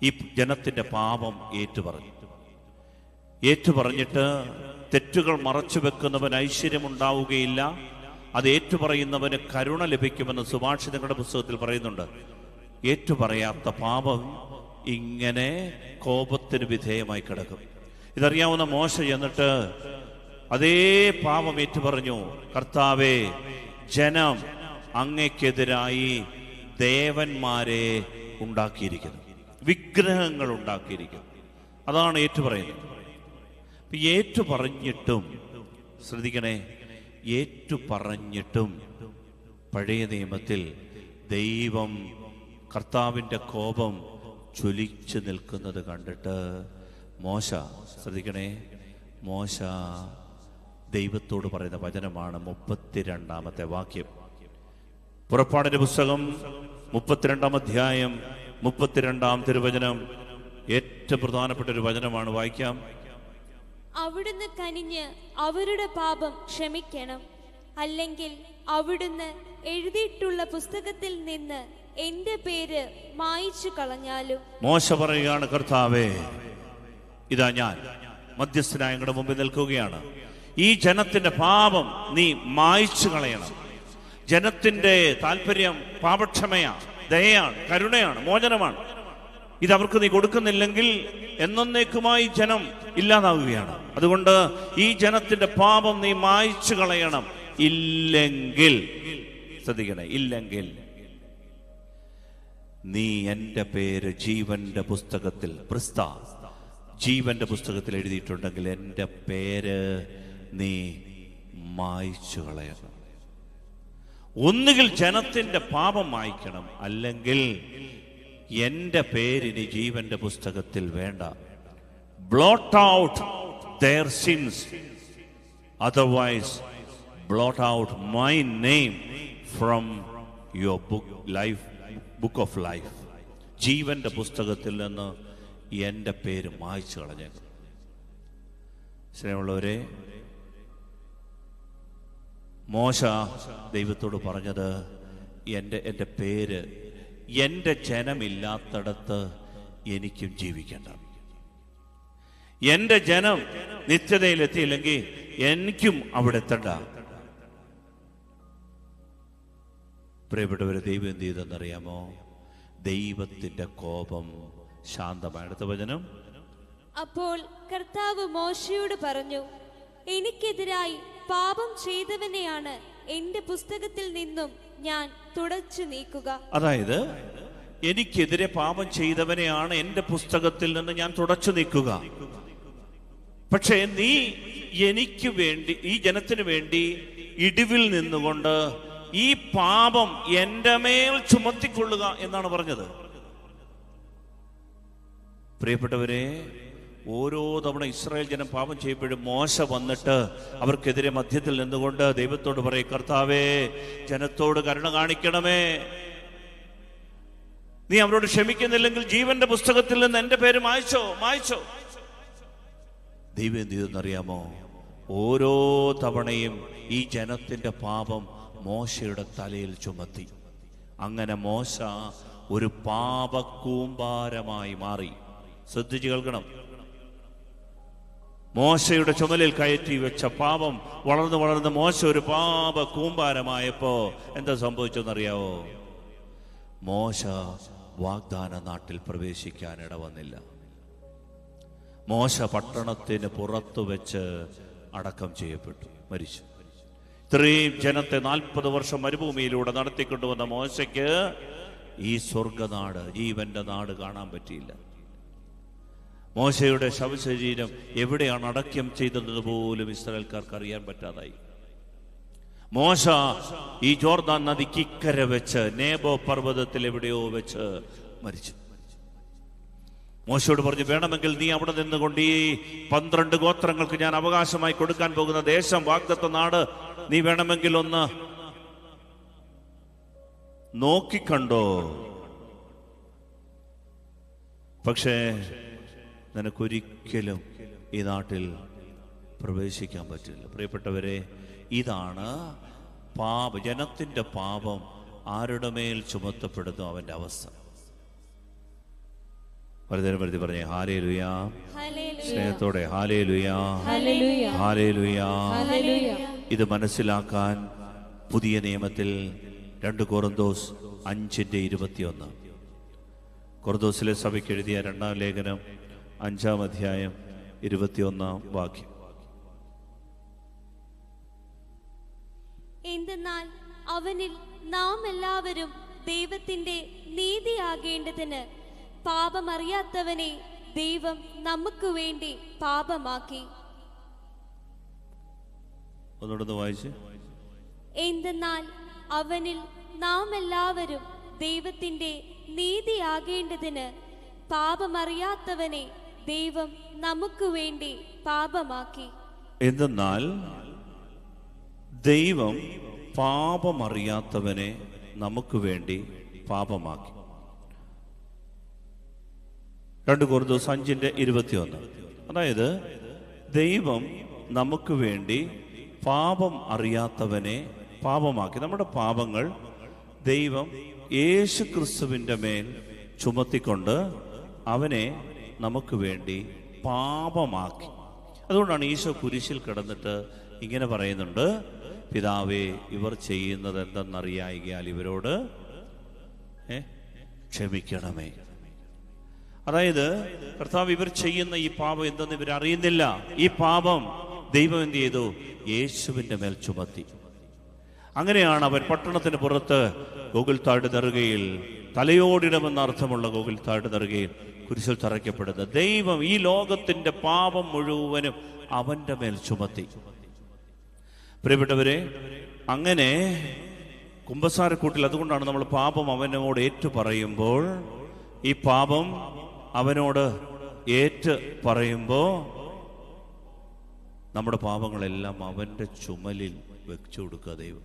ഈ ജനത്തിന്റെ പാപം ഏറ്റുപറഞ്ഞു. ഏറ്റുപറഞ്ഞിട്ട് തെറ്റുകൾ മറച്ചു വെക്കുന്നവൻ ഐശ്വര്യമുണ്ടാവുകയില്ല, അത് ഏറ്റുപറയുന്നവന് കരുണ ലഭിക്കുമെന്ന് സുഭാഷിതങ്ങളുടെ പുസ്തകത്തിൽ പറയുന്നുണ്ട്. ഏറ്റുപറയാത്ത പാപം ഇങ്ങനെ കോപത്തിന് വിധേയമായി കിടക്കും. ഇതറിയാവുന്ന മോശ എന്നിട്ട് അതേ പാപം ഏറ്റുപറഞ്ഞു. കർത്താവേ, ജനം അങ്ങയ്ക്കെതിരായി ദേവന്മാരെ ഉണ്ടാക്കിയിരിക്കുന്നു, വിഗ്രഹങ്ങൾ ഉണ്ടാക്കിയിരിക്കുന്നു. അതാണ് ഏറ്റുപറയുന്നത്. ഏറ്റുപറഞ്ഞിട്ടും ശ്രദ്ധിക്കണേ, ഏറ്റുപറഞ്ഞിട്ടും പഴയ നിയമത്തിൽ ദൈവം കർത്താവിൻ്റെ കോപം ജ്വലിച്ചു നിൽക്കുന്നത് കണ്ടിട്ട് മോശ, ശ്രദ്ധിക്കണേ, മോശ ദൈവത്തോട് പറയുന്ന വചനമാണ് 32-ാമത്തെ വാക്യം. പുറപ്പാടിന്റെ പുസ്തകം 32-ാം അധ്യായം 32-ാം തിരുവചനം ഏറ്റവും പ്രധാനപ്പെട്ട ഒരു വചനമാണ്. വായിക്കാം. അവിടുന്ന് കനിഞ്ഞ് അവരുടെ പാപം ക്ഷമിക്കണം, അല്ലെങ്കിൽ അവിടുന്ന് എഴുതിയിട്ടുള്ള പുസ്തകത്തിൽ നിന്ന് എന്റെ പേര് മായിച്ചു കളഞ്ഞാലും. മോശ പറയുകയാണ്, കർത്താവേ, ഇതാ ഞാൻ മധ്യസ്ഥനായ ഞങ്ങളുടെ മുമ്പിൽ നിൽക്കുകയാണ്. ഈ ജനത്തിന്റെ പാപം നീ മായിച്ചു കളയണം. ജനത്തിന്റെ താല്പര്യം പാപക്ഷമയാണ്, ദയയാണ്, കരുണയാണ്, മോചനമാണ്. ഇതവർക്ക് നീ കൊടുക്കുന്നില്ലെങ്കിൽ എന്നേക്കുമായി ജനം ഇല്ലാതാവുകയാണ്. അതുകൊണ്ട് ഈ ജനത്തിന്റെ പാപം നീ മായിച്ചു കളയണം. ഇല്ലെങ്കിൽ, ശ്രദ്ധിക്കണേ, ഇല്ലെങ്കിൽ നീ എൻ്റെ പേര് ജീവന്റെ പുസ്തകത്തിൽ, ജീവന്റെ പുസ്തകത്തിൽ എഴുതിയിട്ടുണ്ടെങ്കിൽ എൻ്റെ പേര് നീ മായിച്ചു കളയണം. ഒന്നുകിൽ ജനത്തിന്റെ പാപം മായ്ക്കണം, അല്ലെങ്കിൽ എൻ്റെ പേരിനി ജീവന്റെ പുസ്തകത്തിൽ വേണ്ട. Blot out their sins, otherwise blot out my name from your book of life. ജീവന്റെ പുസ്തകത്തിൽ നിന്ന് എൻ്റെ പേര് മായ്ച്ചു കളഞ്ഞേക്കും. സ്നേഹമുള്ളവരെ, മോശ ദൈവത്തോട് പറഞ്ഞത്, എൻ്റെ പേര് എൻ്റെ ജനമില്ലാത്തടത്ത് എനിക്കും ജീവിക്കേണ്ട. എൻ്റെ ജനം നിത്യതയിലെത്തിയില്ലെങ്കിൽ എനിക്കും അവിടെ എത്തണ്ട. പ്രിയപ്പെട്ടവരെ, ദൈവം എന്ത് ചെയ്തെന്നറിയാമോ? ദൈവത്തിന്റെ കോപം ശാന്തമായ. അടുത്ത വചനം. അപ്പോൾ കർത്താവ് മോശയോട് പറഞ്ഞു, എനിക്കെതിരായി പാപം ചെയ്തവനെയാണ് എന്റെ പുസ്തകത്തിൽ നിന്നും ഞാൻ തുടച്ചു നീക്കുക. അതായത് എനിക്കെതിരെ പാപം ചെയ്തവനെയാണ് എന്റെ പുസ്തകത്തിൽ നിന്ന് ഞാൻ തുടച്ചു നീക്കുക. പക്ഷേ നീ എനിക്ക് വേണ്ടി, ഈ ജനത്തിന് വേണ്ടി ഇടിവിൽ നിന്നുകൊണ്ട് ഈ പാപം എൻ്റെ മേൽ ചുമത്തിക്കൊള്ളുക എന്നാണ് പറഞ്ഞത്. പ്രിയപ്പെട്ടവരെ, ഓരോ തവണ ഇസ്രായേൽ ജനം പാപം ചെയ്യുമ്പോഴും മോശ വന്നിട്ട് അവർക്കെതിരെ മധ്യത്തിൽ നിന്നുകൊണ്ട് ദൈവത്തോട് പറയും, കർത്താവേ, ജനത്തോട് കരുണ കാണിക്കണമേ, നീ അവരോട് ക്ഷമിക്കുന്നില്ലെങ്കിൽ ജീവന്റെ പുസ്തകത്തിൽ നിന്ന് എൻ്റെ പേര് മായ്ച്ചോ. ദൈവം എന്ത് ചെയ്തെന്നറിയാമോ? ഓരോ തവണയും ഈ ജനത്തിന്റെ പാപം മോശയുടെ തലയിൽ ചുമത്തി. അങ്ങനെ മോശ ഒരു പാപക്കൂമ്പാരമായി മാറി. ശ്രദ്ധിച്ചു കേൾക്കണം. മോശയുടെ ചുമലിൽ കയറ്റി വെച്ച പാപം വളർന്ന് മോശ ഒരു പാപ കൂമ്പാരമായപ്പോ എന്താ സംഭവിച്ചെന്നറിയാവോ? മോശ വാഗ്ദാന നാട്ടിൽ പ്രവേശിക്കാൻ ഇടവന്നില്ല. മോശ പട്ടണത്തിന് പുറത്തു വെച്ച് അടക്കം ചെയ്യപ്പെട്ടു, മരിച്ചു. ഇത്രയും ജനത്തെ 40 വർഷം മരുഭൂമിയിലൂടെ നടത്തിക്കൊണ്ടുവന്ന മോശയ്ക്ക് ഈ സ്വർഗനാട്, ജീവന്റെ നാട് കാണാൻ പറ്റിയില്ല. മോശയുടെ ശവശരീരം എവിടെയാണ് അടക്കം ചെയ്തത് പോലും ഇസ്രായേൽക്കാർക്ക് അറിയാൻ പറ്റാതായി. മോശ ഈ ജോർദാൻ നദിക്ക് ഇക്കരെ വെച്ച് നേബോ പർവ്വതത്തിൽ എവിടെയോ വെച്ച് മരിച്ചു. മോശയോട് പറഞ്ഞു, വേണമെങ്കിൽ നീ അവിടെ നിന്നുകൊണ്ട് ഈ 12 ഗോത്രങ്ങൾക്ക് ഞാൻ അവകാശമായി കൊടുക്കാൻ പോകുന്ന ദേശം, വാഗ്ദത്ത നാട്, നീ വേണമെങ്കിൽ ഒന്ന് നോക്കിക്കണ്ടോ. പക്ഷേ നിനക്കൊരിക്കലും ഈ നാട്ടിൽ പ്രവേശിക്കാൻ പറ്റില്ല. പ്രിയപ്പെട്ടവരെ, ഇതാണ് ജനത്തിന്റെ പാപം ആരുടെ മേൽ ചുമത്തപ്പെടുന്നു അവന്റെ അവസ്ഥ. വരുതി പറഞ്ഞേ ഹല്ലേലൂയ, സ്നേഹത്തോടെ ഹല്ലേലൂയ, ഹല്ലേലൂയ. ഇത് മനസ്സിലാക്കാൻ പുതിയ നിയമത്തിൽ 2 കൊറിന്തോസ് 5:21. കൊറിന്തോസിലെ സഭയ്ക്ക് എഴുതിയ 2-ാം ലേഖനം 5-ാം അധ്യായം 21-ാം വാക്യം. എന്തെന്നാൽ അവനിൽ നാം എല്ലാവരും ദൈവത്തിന്റെ നീതിയാകേണ്ടതിന് പാപമറിയാത്തവനെ ദൈവം നമുക്ക് വേണ്ടി പാപമാക്കി. ഒന്നുകൂടെ വായിച്ച്. എന്തെന്നാൽ അവനിൽ നാം എല്ലാവരും ദൈവത്തിന്റെ നീതിയാകേണ്ടതിന് പാപമറിയാത്തവനെ ദൈവം നമുക്ക് വേണ്ടി പാപമാക്കി. എന്തെന്നാൽ ദൈവം പാപമറിയാത്തവനെ നമുക്ക് വേണ്ടി പാപമാക്കി. 2 കൊരിന്തോസ് 5:21. അതായത് ദൈവം നമുക്ക് വേണ്ടി പാപം അറിയാത്തവനെ പാപമാക്കി. നമ്മുടെ പാപങ്ങൾ ദൈവം യേശു ക്രിസ്തുവിൻ്റെ മേൽ ചുമത്തിക്കൊണ്ട് അവനെ നമുക്ക് വേണ്ടി പാപമാക്കി. അതുകൊണ്ടാണ് ഈശോ കുരിശിൽ കിടന്നിട്ട് ഇങ്ങനെ പറയുന്നുണ്ട്, പിതാവേ, ഇവർ ചെയ്യുന്നത് എന്തെന്നറിയായികയാൽ ഇവരോട് ക്ഷമിക്കണമേ. അതായത് കർത്താവ്, ഇവർ ചെയ്യുന്ന ഈ പാപം എന്തെന്ന് ഇവരറിയുന്നില്ല. ഈ പാപം ദൈവം എന്ത് ചെയ്തു? യേശുവിൻ്റെ മേൽ ചുമത്തി. അങ്ങനെയാണ് അവൻ പട്ടണത്തിന് പുറത്ത് ഗോകുൽത്താഴ് ദർഗയിൽ, തലയോടിടമെന്ന അർത്ഥമുള്ള ഗോകുൽത്താഴ് ദർഗയിൽ കുരിശിൽ തറയ്ക്കപ്പെടുന്നത്. ദൈവം ഈ ലോകത്തിന്റെ പാപം മുഴുവനും അവന്റെ മേൽ ചുമത്തി. പ്രിയപ്പെട്ടവരെ, അങ്ങനെ കുമ്പസാരക്കൂട്ടിൽ, അതുകൊണ്ടാണ് നമ്മൾ പാപം അവനോട് ഏറ്റു പറയുമ്പോൾ, ഈ പാപം അവനോട് ഏറ്റ് പറയുമ്പോൾ നമ്മുടെ പാപങ്ങളെല്ലാം അവന്റെ ചുമലിൽ വെച്ചു കൊടുക്കുക ദൈവം.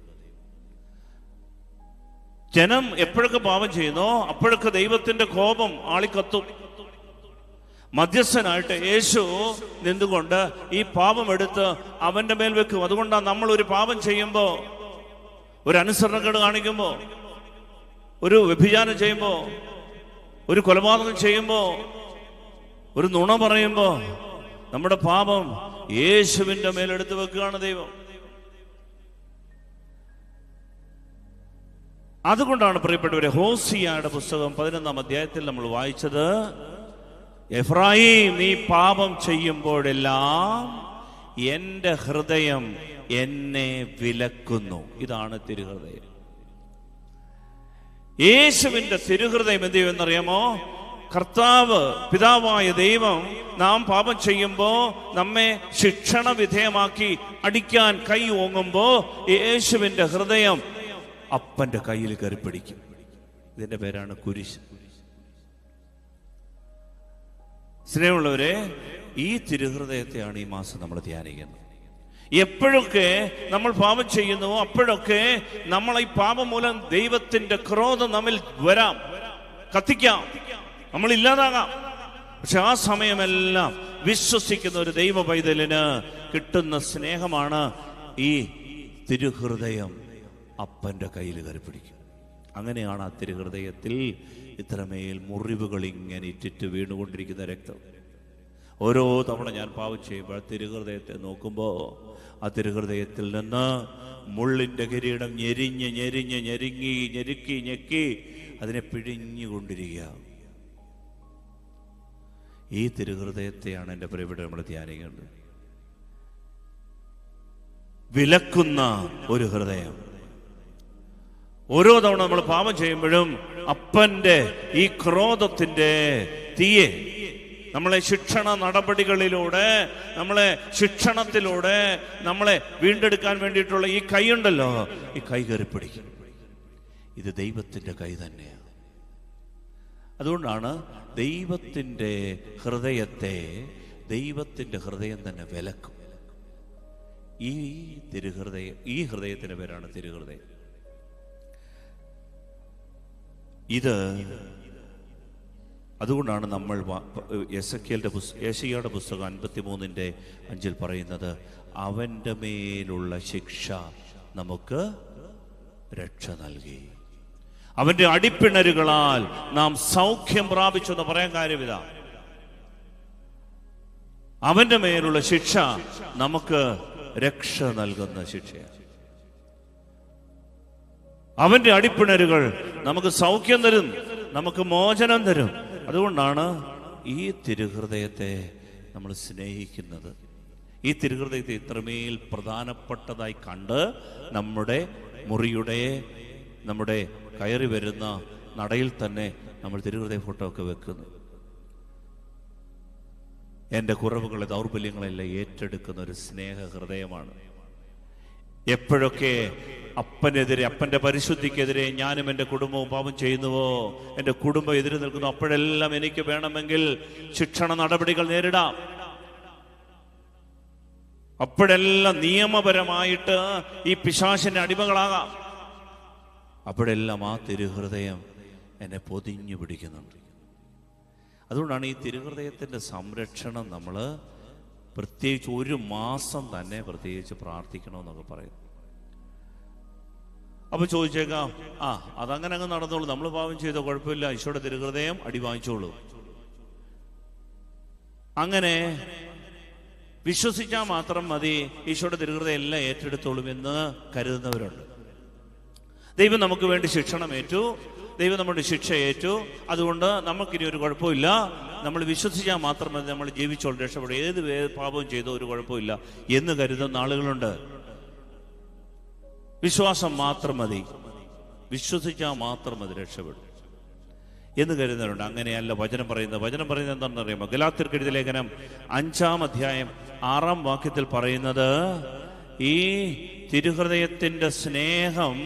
ജനം എപ്പോഴൊക്കെ പാപം ചെയ്യുന്നോ അപ്പോഴൊക്കെ ദൈവത്തിന്റെ കോപം ആളിക്കത്തും. മധ്യസ്ഥനായിട്ട് യേശു നിന്നുകൊണ്ട് ഈ പാപം എടുത്ത് അവന്റെ മേൽ വെക്കും. അതുകൊണ്ടാണ് നമ്മൾ ഒരു പാപം ചെയ്യുമ്പോ, ഒരു അനുസരണക്കേട് കാണിക്കുമ്പോ, ഒരു വ്യഭിചാരം ചെയ്യുമ്പോ, ഒരു കൊലപാതകം ചെയ്യുമ്പോ, ഒരു നുണ പറയുമ്പോ നമ്മുടെ പാപം യേശുവിന്റെ മേലെടുത്ത് വെക്കുകയാണ് ദൈവം. അതുകൊണ്ടാണ് പ്രിയപ്പെട്ടവരെ, ഹോസിയയുടെ പുസ്തകം 11-ാം അധ്യായത്തിൽ നമ്മൾ വായിച്ചത്, എഫ്രായീം, നീ പാപം ചെയ്യുമ്പോഴെല്ലാം എൻ്റെ ഹൃദയം എന്നെ വിലക്കുന്നു. ഇതാണ് തിരുഹൃദയം. യേശുവിന്റെ തിരുഹൃദയം എന്ത് ചെയ്യുമെന്നറിയാമോ? കർത്താവ് പിതാവായ ദൈവം നാം പാപം ചെയ്യുമ്പോ നമ്മെ ശിക്ഷണ വിധേയമാക്കി അടിക്കാൻ കൈ ഓങ്ങുമ്പോ യേശുവിന്റെ ഹൃദയം അപ്പന്റെ കയ്യിൽ കയറിപ്പിടിക്കും. ഇതിന്റെ പേരാണ് കുരിശ്. സ്നേഹമുള്ളവരെ, ഈ തിരുഹൃദയത്തെയാണ് ഈ മാസം നമ്മൾ ധ്യാനിക്കുന്നത്. എപ്പോഴൊക്കെ നമ്മൾ പാപം ചെയ്യുന്നുവോ അപ്പോഴൊക്കെ നമ്മൾ ഈ പാപം മൂലം ദൈവത്തിന്റെ ക്രോധം നമ്മിൽ വരാം, കത്തിക്കാം, നമ്മൾ ഇല്ലാതാകാം. പക്ഷെ ആ സമയമെല്ലാം വിശ്വസിക്കുന്ന ഒരു ദൈവ പൈതലിന് കിട്ടുന്ന സ്നേഹമാണ് ഈ തിരുഹൃദയം അപ്പന്റെ കയ്യിൽ കയറിപ്പിടിക്കും. അങ്ങനെയാണ് ആ തിരുഹൃദയത്തിൽ ഇത്രമേൽ മുറിവുകൾ ഇങ്ങനെ ഇറ്റിറ്റ് വീണുകൊണ്ടിരിക്കുന്ന രക്തം. ഓരോ തവണ ഞാൻ പാപം ചെയ്യുമ്പോൾ തിരുഹൃദയത്തെ നോക്കുമ്പോൾ ആ തിരുഹൃദയത്തിൽ നിന്ന് മുള്ളിന്റെ കിരീടം ഞെരിഞ്ഞ് ഞെരിഞ്ഞ് ഞെരുങ്ങി ഞെരുക്കി ഞെക്കി അതിനെ പിഴിഞ്ഞുകൊണ്ടിരിക്കുക. ഈ തിരുഹൃദയത്തെയാണ് എൻ്റെ പ്രിയപ്പെട്ട നമ്മൾ ധ്യാനിക്കേണ്ടത്. വിലക്കുന്ന ഒരു ഹൃദയം. ഓരോ തവണ നമ്മൾ പാപം ചെയ്യുമ്പോഴും അപ്പന്റെ ഈ ക്രോധത്തിന്റെ തീയെ നമ്മളെ ശിക്ഷണ നടപടികളിലൂടെ, നമ്മളെ ശിക്ഷണത്തിലൂടെ നമ്മളെ വീണ്ടെടുക്കാൻ വേണ്ടിയിട്ടുള്ള ഈ കൈയുണ്ടല്ലോ, ഈ കൈ കയറിപ്പിടിക്കും. ഇത് ദൈവത്തിന്റെ കൈ തന്നെയാണ്. അതുകൊണ്ടാണ് ദൈവത്തിന്റെ ഹൃദയത്തെ ദൈവത്തിന്റെ ഹൃദയം തന്നെ വിലക്കും. ഈ തിരുഹൃദയം, ഈ ഹൃദയത്തിന്റെ പേരാണ് തിരുഹൃദയം. ഇത് അതുകൊണ്ടാണ് നമ്മൾ യെശയ്യായുടെ പുസ്തകം 53:5 പറയുന്നത്, അവന്റെ മേലുള്ള ശിക്ഷ നമുക്ക് രക്ഷ നൽകി, അവന്റെ അടിപ്പിണരുകളാൽ നാം സൗഖ്യം പ്രാപിച്ചു എന്ന് പറയാൻ കാര്യം ഇതാ. അവന്റെ മേലുള്ള ശിക്ഷ നമുക്ക് രക്ഷ നൽകുന്ന ശിക്ഷയാണ്. അവന്റെ അടിപ്പിണരുകൾ നമുക്ക് സൗഖ്യം തരും, നമുക്ക് മോചനം തരും. അതുകൊണ്ടാണ് ഈ തിരുഹൃദയത്തെ നമ്മൾ സ്നേഹിക്കുന്നത്. ഈ തിരുഹൃദയത്തെ ഇത്രമേൽ പ്രധാനപ്പെട്ടതായി കണ്ട് നമ്മുടെ മുറിയുടെ, നമ്മുടെ കയറി വരുന്ന നടയിൽ തന്നെ നമ്മൾ തിരുഹൃദയ ഫോട്ടോ ഒക്കെ വെക്കുന്നു. എൻ്റെ കുറവുകളെ, ദൗർബല്യങ്ങളെല്ലാം ഏറ്റെടുക്കുന്ന ഒരു സ്നേഹഹൃദയമാണ്. എപ്പോഴൊക്കെ അപ്പനെതിരെ, അപ്പൻ്റെ പരിശുദ്ധിക്കെതിരെ ഞാനും എൻ്റെ കുടുംബവും പാപം ചെയ്യുന്നുവോ, എൻ്റെ കുടുംബം എതിരെ നിൽക്കുന്നു, അപ്പോഴെല്ലാം എനിക്ക് വേണമെങ്കിൽ ശിക്ഷണ നടപടികൾ നേരിടാം. അപ്പോഴെല്ലാം നിയമപരമായിട്ട് ഈ പിശാചിന്റെ അടിമകളാകാം. അപ്പോഴെല്ലാം ആ തിരുഹൃദയം എന്നെ പൊതിഞ്ഞു പിടിക്കുന്നുണ്ട്. അതുകൊണ്ടാണ് ഈ തിരുഹൃദയത്തിൻ്റെ സംരക്ഷണം നമ്മൾ പ്രത്യേകിച്ച് 1 മാസം തന്നെ പ്രത്യേകിച്ച് പ്രാർത്ഥിക്കണമെന്നൊക്കെ പറയും. അപ്പൊ ചോദിച്ചേക്കാം, അതങ്ങനെ അങ്ങ് നടന്നോളൂ, നമ്മൾ പാപം ചെയ്തോ, കുഴപ്പമില്ല, ഈശോയുടെ തിരുഹൃദയം അടി വാങ്ങിച്ചോളൂ. അങ്ങനെ വിശ്വസിച്ചാൽ മാത്രം മതി, ഈശോയുടെ തിരുഹൃദയം എല്ലാം ഏറ്റെടുത്തോളും എന്ന് കരുതുന്നവരുണ്ട്. ദൈവം നമുക്ക് വേണ്ടി ശിക്ഷണം ഏറ്റു, ദൈവം നമ്മുടെ ശിക്ഷ ഏറ്റു, അതുകൊണ്ട് നമുക്കിനി ഒരു കുഴപ്പമില്ല, നമ്മൾ വിശ്വസിച്ചാൽ മാത്രം മതി, നമ്മൾ ജീവിച്ചോളും, രക്ഷപ്പെടും, ഏത് പാപവും ചെയ്തോ ഒരു കുഴപ്പമില്ല എന്ന് കരുതുന്ന ആളുകളുണ്ട്. വിശ്വാസം മാത്രം മതി, വിശ്വസിച്ചാൽ മാത്രം മതി, രക്ഷപ്പെടും എന്ന് കരുതുന്നവരുണ്ട്. അങ്ങനെയല്ല വചനം പറയുന്നത്. വചനം പറയുന്നത് എന്താണെന്ന് അറിയാമോ? ഗലാത്യർക്ക് എഴുതിയ ലേഖനം 5-ാം അധ്യായം 6-ാം വാക്യത്തിൽ പറയുന്നത്, ഈ തിരുഹൃദയത്തിന്റെ സ്നേഹം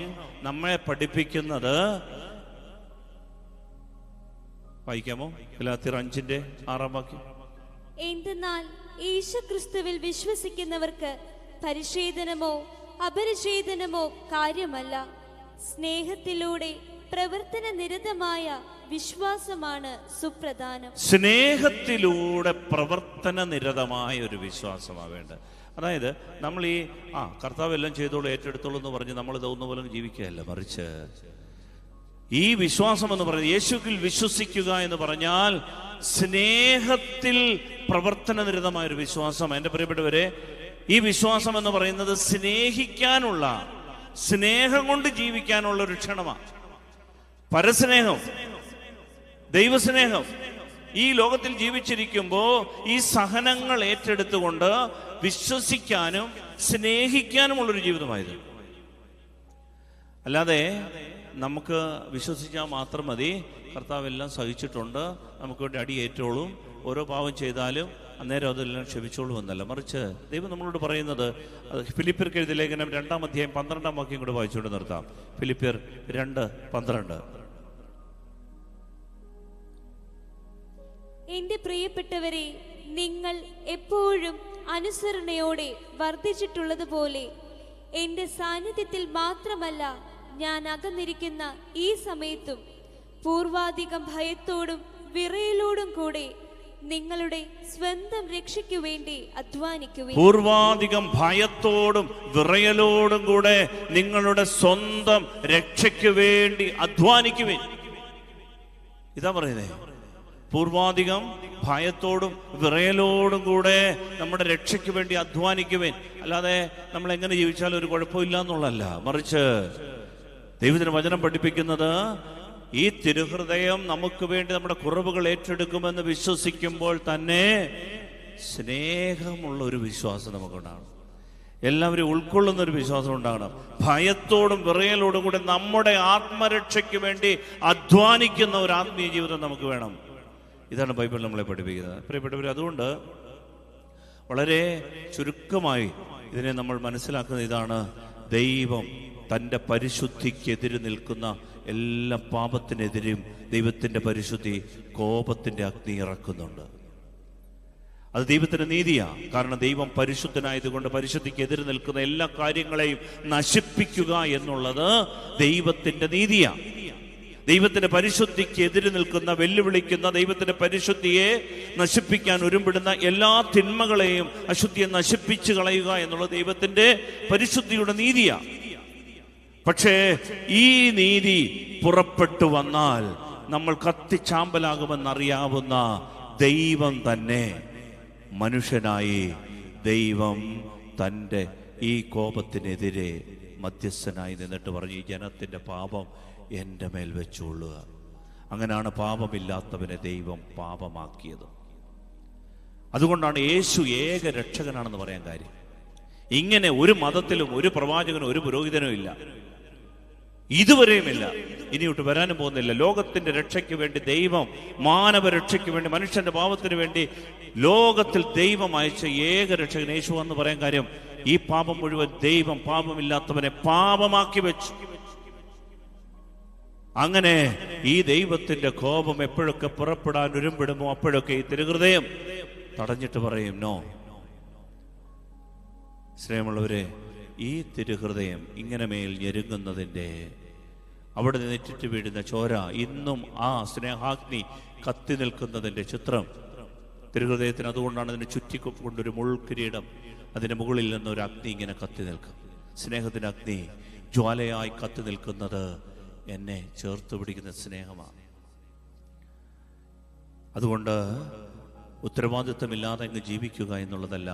നമ്മളെ പഠിപ്പിക്കുന്നത്, വായിക്കാമോ? ഗലാത്യർ 5-ന്റെ-6-ാം വാക്യം. എന്തെന്നാൽ യേശുക്രിസ്തുവിൽ വിശ്വസിക്കുന്നവർക്ക് പരിച്ഛേദനമോ അപരിച്ഛേദനമോ കാര്യമല്ല, സ്നേഹത്തിലൂടെ പ്രവർത്തന നിരതമായ വിശ്വാസമാണ് സുപ്രധാനം. സ്നേഹത്തിലൂടെ പ്രവർത്തന നിരതമായ ഒരു വിശ്വാസമാണ് വേണ്ടത്. അതായത് നമ്മൾ ഈ കർത്താവ് എല്ലാം ചെയ്തോളൂ, ഏറ്റെടുത്തോളൂ എന്ന് പറഞ്ഞ് നമ്മൾ ഇതൊന്നു പോലും ജീവിക്കുകയല്ല, മറിച്ച് ഈ വിശ്വാസം എന്ന് പറയുന്നത്, യേശുവിൽ വിശ്വസിക്കുക എന്ന് പറഞ്ഞാൽ സ്നേഹത്തിൽ പ്രവർത്തന നിരതമായ ഒരു വിശ്വാസം. എൻ്റെ പ്രിയപ്പെട്ടവരെ, ഈ വിശ്വാസം എന്ന് പറയുന്നത് സ്നേഹിക്കാനുള്ള, സ്നേഹം കൊണ്ട് ജീവിക്കാനുള്ള ഒരു ക്ഷണമാണ്. പരസ്നേഹം, ദൈവസ്നേഹം. ഈ ലോകത്തിൽ ജീവിച്ചിരിക്കുമ്പോൾ ഈ സഹനങ്ങൾ ഏറ്റെടുത്തുകൊണ്ട് വിശ്വസിക്കാനും സ്നേഹിക്കാനുമുള്ളൊരു ജീവിതമായത്. അല്ലാതെ നമുക്ക് വിശ്വസിച്ചാൽ മാത്രം മതി, കർത്താവ് എല്ലാം സഹിച്ചിട്ടുണ്ട്, നമുക്ക് വേണ്ടി അടിയേറ്റോളും, ഓരോ പാവം ചെയ്താലും അന്നേരം അതെല്ലാം ക്ഷമിച്ചോളും എന്നല്ല, മറിച്ച് ദൈവം നമ്മളോട് പറയുന്നത്, ഫിലിപ്പിയർക്ക് എഴുതിയ ലേഖനം 2-ാം അധ്യായം 12-ാം വാക്യം കൂടെ വായിച്ചുകൊണ്ട് നിർത്താം. ഫിലിപ്പിയർ 2:12. എന്റെ പ്രിയപ്പെട്ടവരെ, നിങ്ങൾ എപ്പോഴും അനുസരണയോടെ വർദ്ധിച്ചിട്ടുള്ളതുപോലെ എന്റെ സാന്നിധ്യത്തിൽ മാത്രമല്ല, ഞാൻ അകന്നിരിക്കുന്ന ഈ സമയത്തും പൂർവാധികം ഭയത്തോടും വിറയലോടും കൂടെ നിങ്ങളുടെ സ്വന്തം രക്ഷയ്ക്കു വേണ്ടി അധ്വാനിക്കുവിൻ. പൂർവാധികം ഭയത്തോടും വിറയലോടും കൂടെ നിങ്ങളുടെ സ്വന്തം രക്ഷയ്ക്ക് വേണ്ടി അധ്വാനിക്കുവിൻ. ഇതാ പറയുന്നത്. പൂർവാധികം ഭയത്തോടും വിറയലോടും കൂടെ നമ്മുടെ രക്ഷയ്ക്ക് വേണ്ടി അധ്വാനിക്കുവിൻ. അല്ലാതെ നമ്മൾ എങ്ങനെ ജീവിച്ചാലും ഒരു കുഴപ്പമില്ല എന്നുള്ളതല്ല, മറിച്ച് ദൈവത്തിന്റെ വചനം പഠിപ്പിക്കുന്നത്, ഈ തിരുഹൃദയം നമുക്ക് വേണ്ടി നമ്മുടെ കുറവുകൾ ഏറ്റെടുക്കുമെന്ന് വിശ്വസിക്കുമ്പോൾ തന്നെ സ്നേഹമുള്ള ഒരു വിശ്വാസം നമുക്കുണ്ടാകണം. എല്ലാവരും ഉൾക്കൊള്ളുന്ന ഒരു വിശ്വാസം ഉണ്ടാകണം. ഭയത്തോടും വിറയലോടും കൂടെ നമ്മുടെ ആത്മരക്ഷയ്ക്ക് വേണ്ടി അധ്വാനിക്കുന്ന ഒരു ആത്മീയ ജീവിതം നമുക്ക് വേണം. ഇതാണ് ബൈബിൾ നമ്മളെ പഠിപ്പിക്കുന്നത്. പ്രിയപ്പെട്ടവർ, അതുകൊണ്ട് വളരെ ചുരുക്കമായി ഇതിനെ നമ്മൾ മനസ്സിലാക്കുന്നത് ഇതാണ്: ദൈവം തൻ്റെ പരിശുദ്ധിക്കെതിരെ നിൽക്കുന്ന എല്ലാ പാപത്തിനെതിരെയും ദൈവത്തിൻ്റെ പരിശുദ്ധി കോപത്തിൻ്റെ അഗ്നി ഇറക്കുന്നുണ്ട്. അത് ദൈവത്തിൻ്റെ നീതിയാണ്. കാരണം ദൈവം പരിശുദ്ധനായതുകൊണ്ട് പരിശുദ്ധിക്കെതിരെ നിൽക്കുന്ന എല്ലാ കാര്യങ്ങളെയും നശിപ്പിക്കുക എന്നുള്ളത് ദൈവത്തിൻ്റെ നീതിയാണ്. ദൈവത്തിന്റെ പരിശുദ്ധിക്കെതിരെ നിൽക്കുന്ന, വെല്ലുവിളിക്കുന്ന, ദൈവത്തിന്റെ പരിശുദ്ധിയെ നശിപ്പിക്കാൻ ഒരുമ്പിടുന്ന എല്ലാ തിന്മകളെയും, അശുദ്ധിയെ നശിപ്പിച്ചു കളയുക എന്നുള്ളത് ദൈവത്തിന്റെ പരിശുദ്ധിയുടെ നീതിയാണ്. പക്ഷേ ഈ നീതി പുറപ്പെട്ടു വന്നാൽ നമ്മൾ കത്തിച്ചാമ്പലാകുമെന്നറിയാവുന്ന ദൈവം തന്നെ മനുഷ്യനായി ദൈവം തൻ്റെ ഈ കോപത്തിനെതിരെ മധ്യസ്ഥനായി നിന്നിട്ട് പറഞ്ഞു, ഈ ജനത്തിൻ്റെ പാപം എൻ്റെ മേൽ വെച്ചുകൊള്ളുക. അങ്ങനെയാണ് പാപമില്ലാത്തവനെ ദൈവം പാപമാക്കിയത്. അതുകൊണ്ടാണ് യേശു ഏക രക്ഷകനാണെന്ന് പറയാൻ കാര്യം. ഇങ്ങനെ ഒരു മതത്തിലും ഒരു പ്രവാചകനും ഒരു പുരോഹിതനും ഇല്ല, ഇതുവരെയുമില്ല, ഇനിയോട്ട് വരാനും പോകുന്നില്ല. ലോകത്തിന്റെ രക്ഷയ്ക്ക് വേണ്ടി ദൈവം, മാനവ രക്ഷയ്ക്ക് വേണ്ടി, മനുഷ്യന്റെ പാപത്തിന് വേണ്ടി ലോകത്തിൽ ദൈവം അയച്ച ഏക രക്ഷകൻ യേശു എന്ന് പറയാൻ കാര്യം, ഈ പാപം മുഴുവൻ ദൈവം പാപമില്ലാത്തവനെ പാപമാക്കി വെച്ചു. അങ്ങനെ ഈ ദൈവത്തിന്റെ കോപം എപ്പോഴൊക്കെ പുറപ്പെടാൻ ഉരുമ്പിടുമോ അപ്പോഴൊക്കെ ഈ തിരുഹൃദയം തടഞ്ഞിട്ട് പറയും, നോ. സ്നേഹമുള്ളവരെ, ഈ തിരുഹൃദയം ഇങ്ങനെ മേൽ ഞെരുങ്ങുന്നതിൻ്റെ, അവിടെ നെറ്റിട്ട് വീഴുന്ന ചോര, ഇന്നും ആ സ്നേഹാഗ്നി കത്തി നിൽക്കുന്നതിൻ്റെ ചിത്രം തിരുഹൃദയത്തിന്. അതുകൊണ്ടാണ് അതിനെ ചുറ്റിക്കൊണ്ടൊരു മുൾക്കിരീടം, അതിൻ്റെ മുകളിൽ നിന്നൊരു അഗ്നി ഇങ്ങനെ കത്തി നിൽക്കും. സ്നേഹത്തിൻ്റെ അഗ്നി ജ്വാലയായി കത്തി നിൽക്കുന്നത് എന്നെ ചേർത്ത് പിടിക്കുന്ന സ്നേഹമാണ്. അതുകൊണ്ട് ഉത്തരവാദിത്വമില്ലാതെ അങ്ങ് ജീവിക്കുക എന്നുള്ളതല്ല,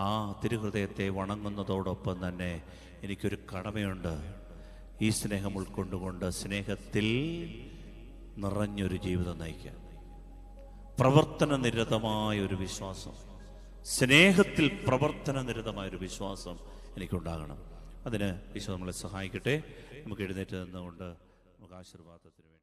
ആ തിരുഹൃദയത്തെ വണങ്ങുന്നതോടൊപ്പം തന്നെ എനിക്കൊരു കടമയുണ്ട്. ഈ സ്നേഹം ഉൾക്കൊണ്ടുകൊണ്ട് സ്നേഹത്തിൽ നിറഞ്ഞൊരു ജീവിതം നയിക്കാൻ, പ്രവർത്തന നിരതമായൊരു വിശ്വാസം, സ്നേഹത്തിൽ പ്രവർത്തന നിരതമായൊരു വിശ്വാസം എനിക്കുണ്ടാകണം. അതിന് ഈശോ നമ്മളെ സഹായിക്കട്ടെ. നമുക്ക് എഴുന്നേറ്റ് നിന്നുകൊണ്ട് നമുക്ക് ആശീർവാദത്തിന്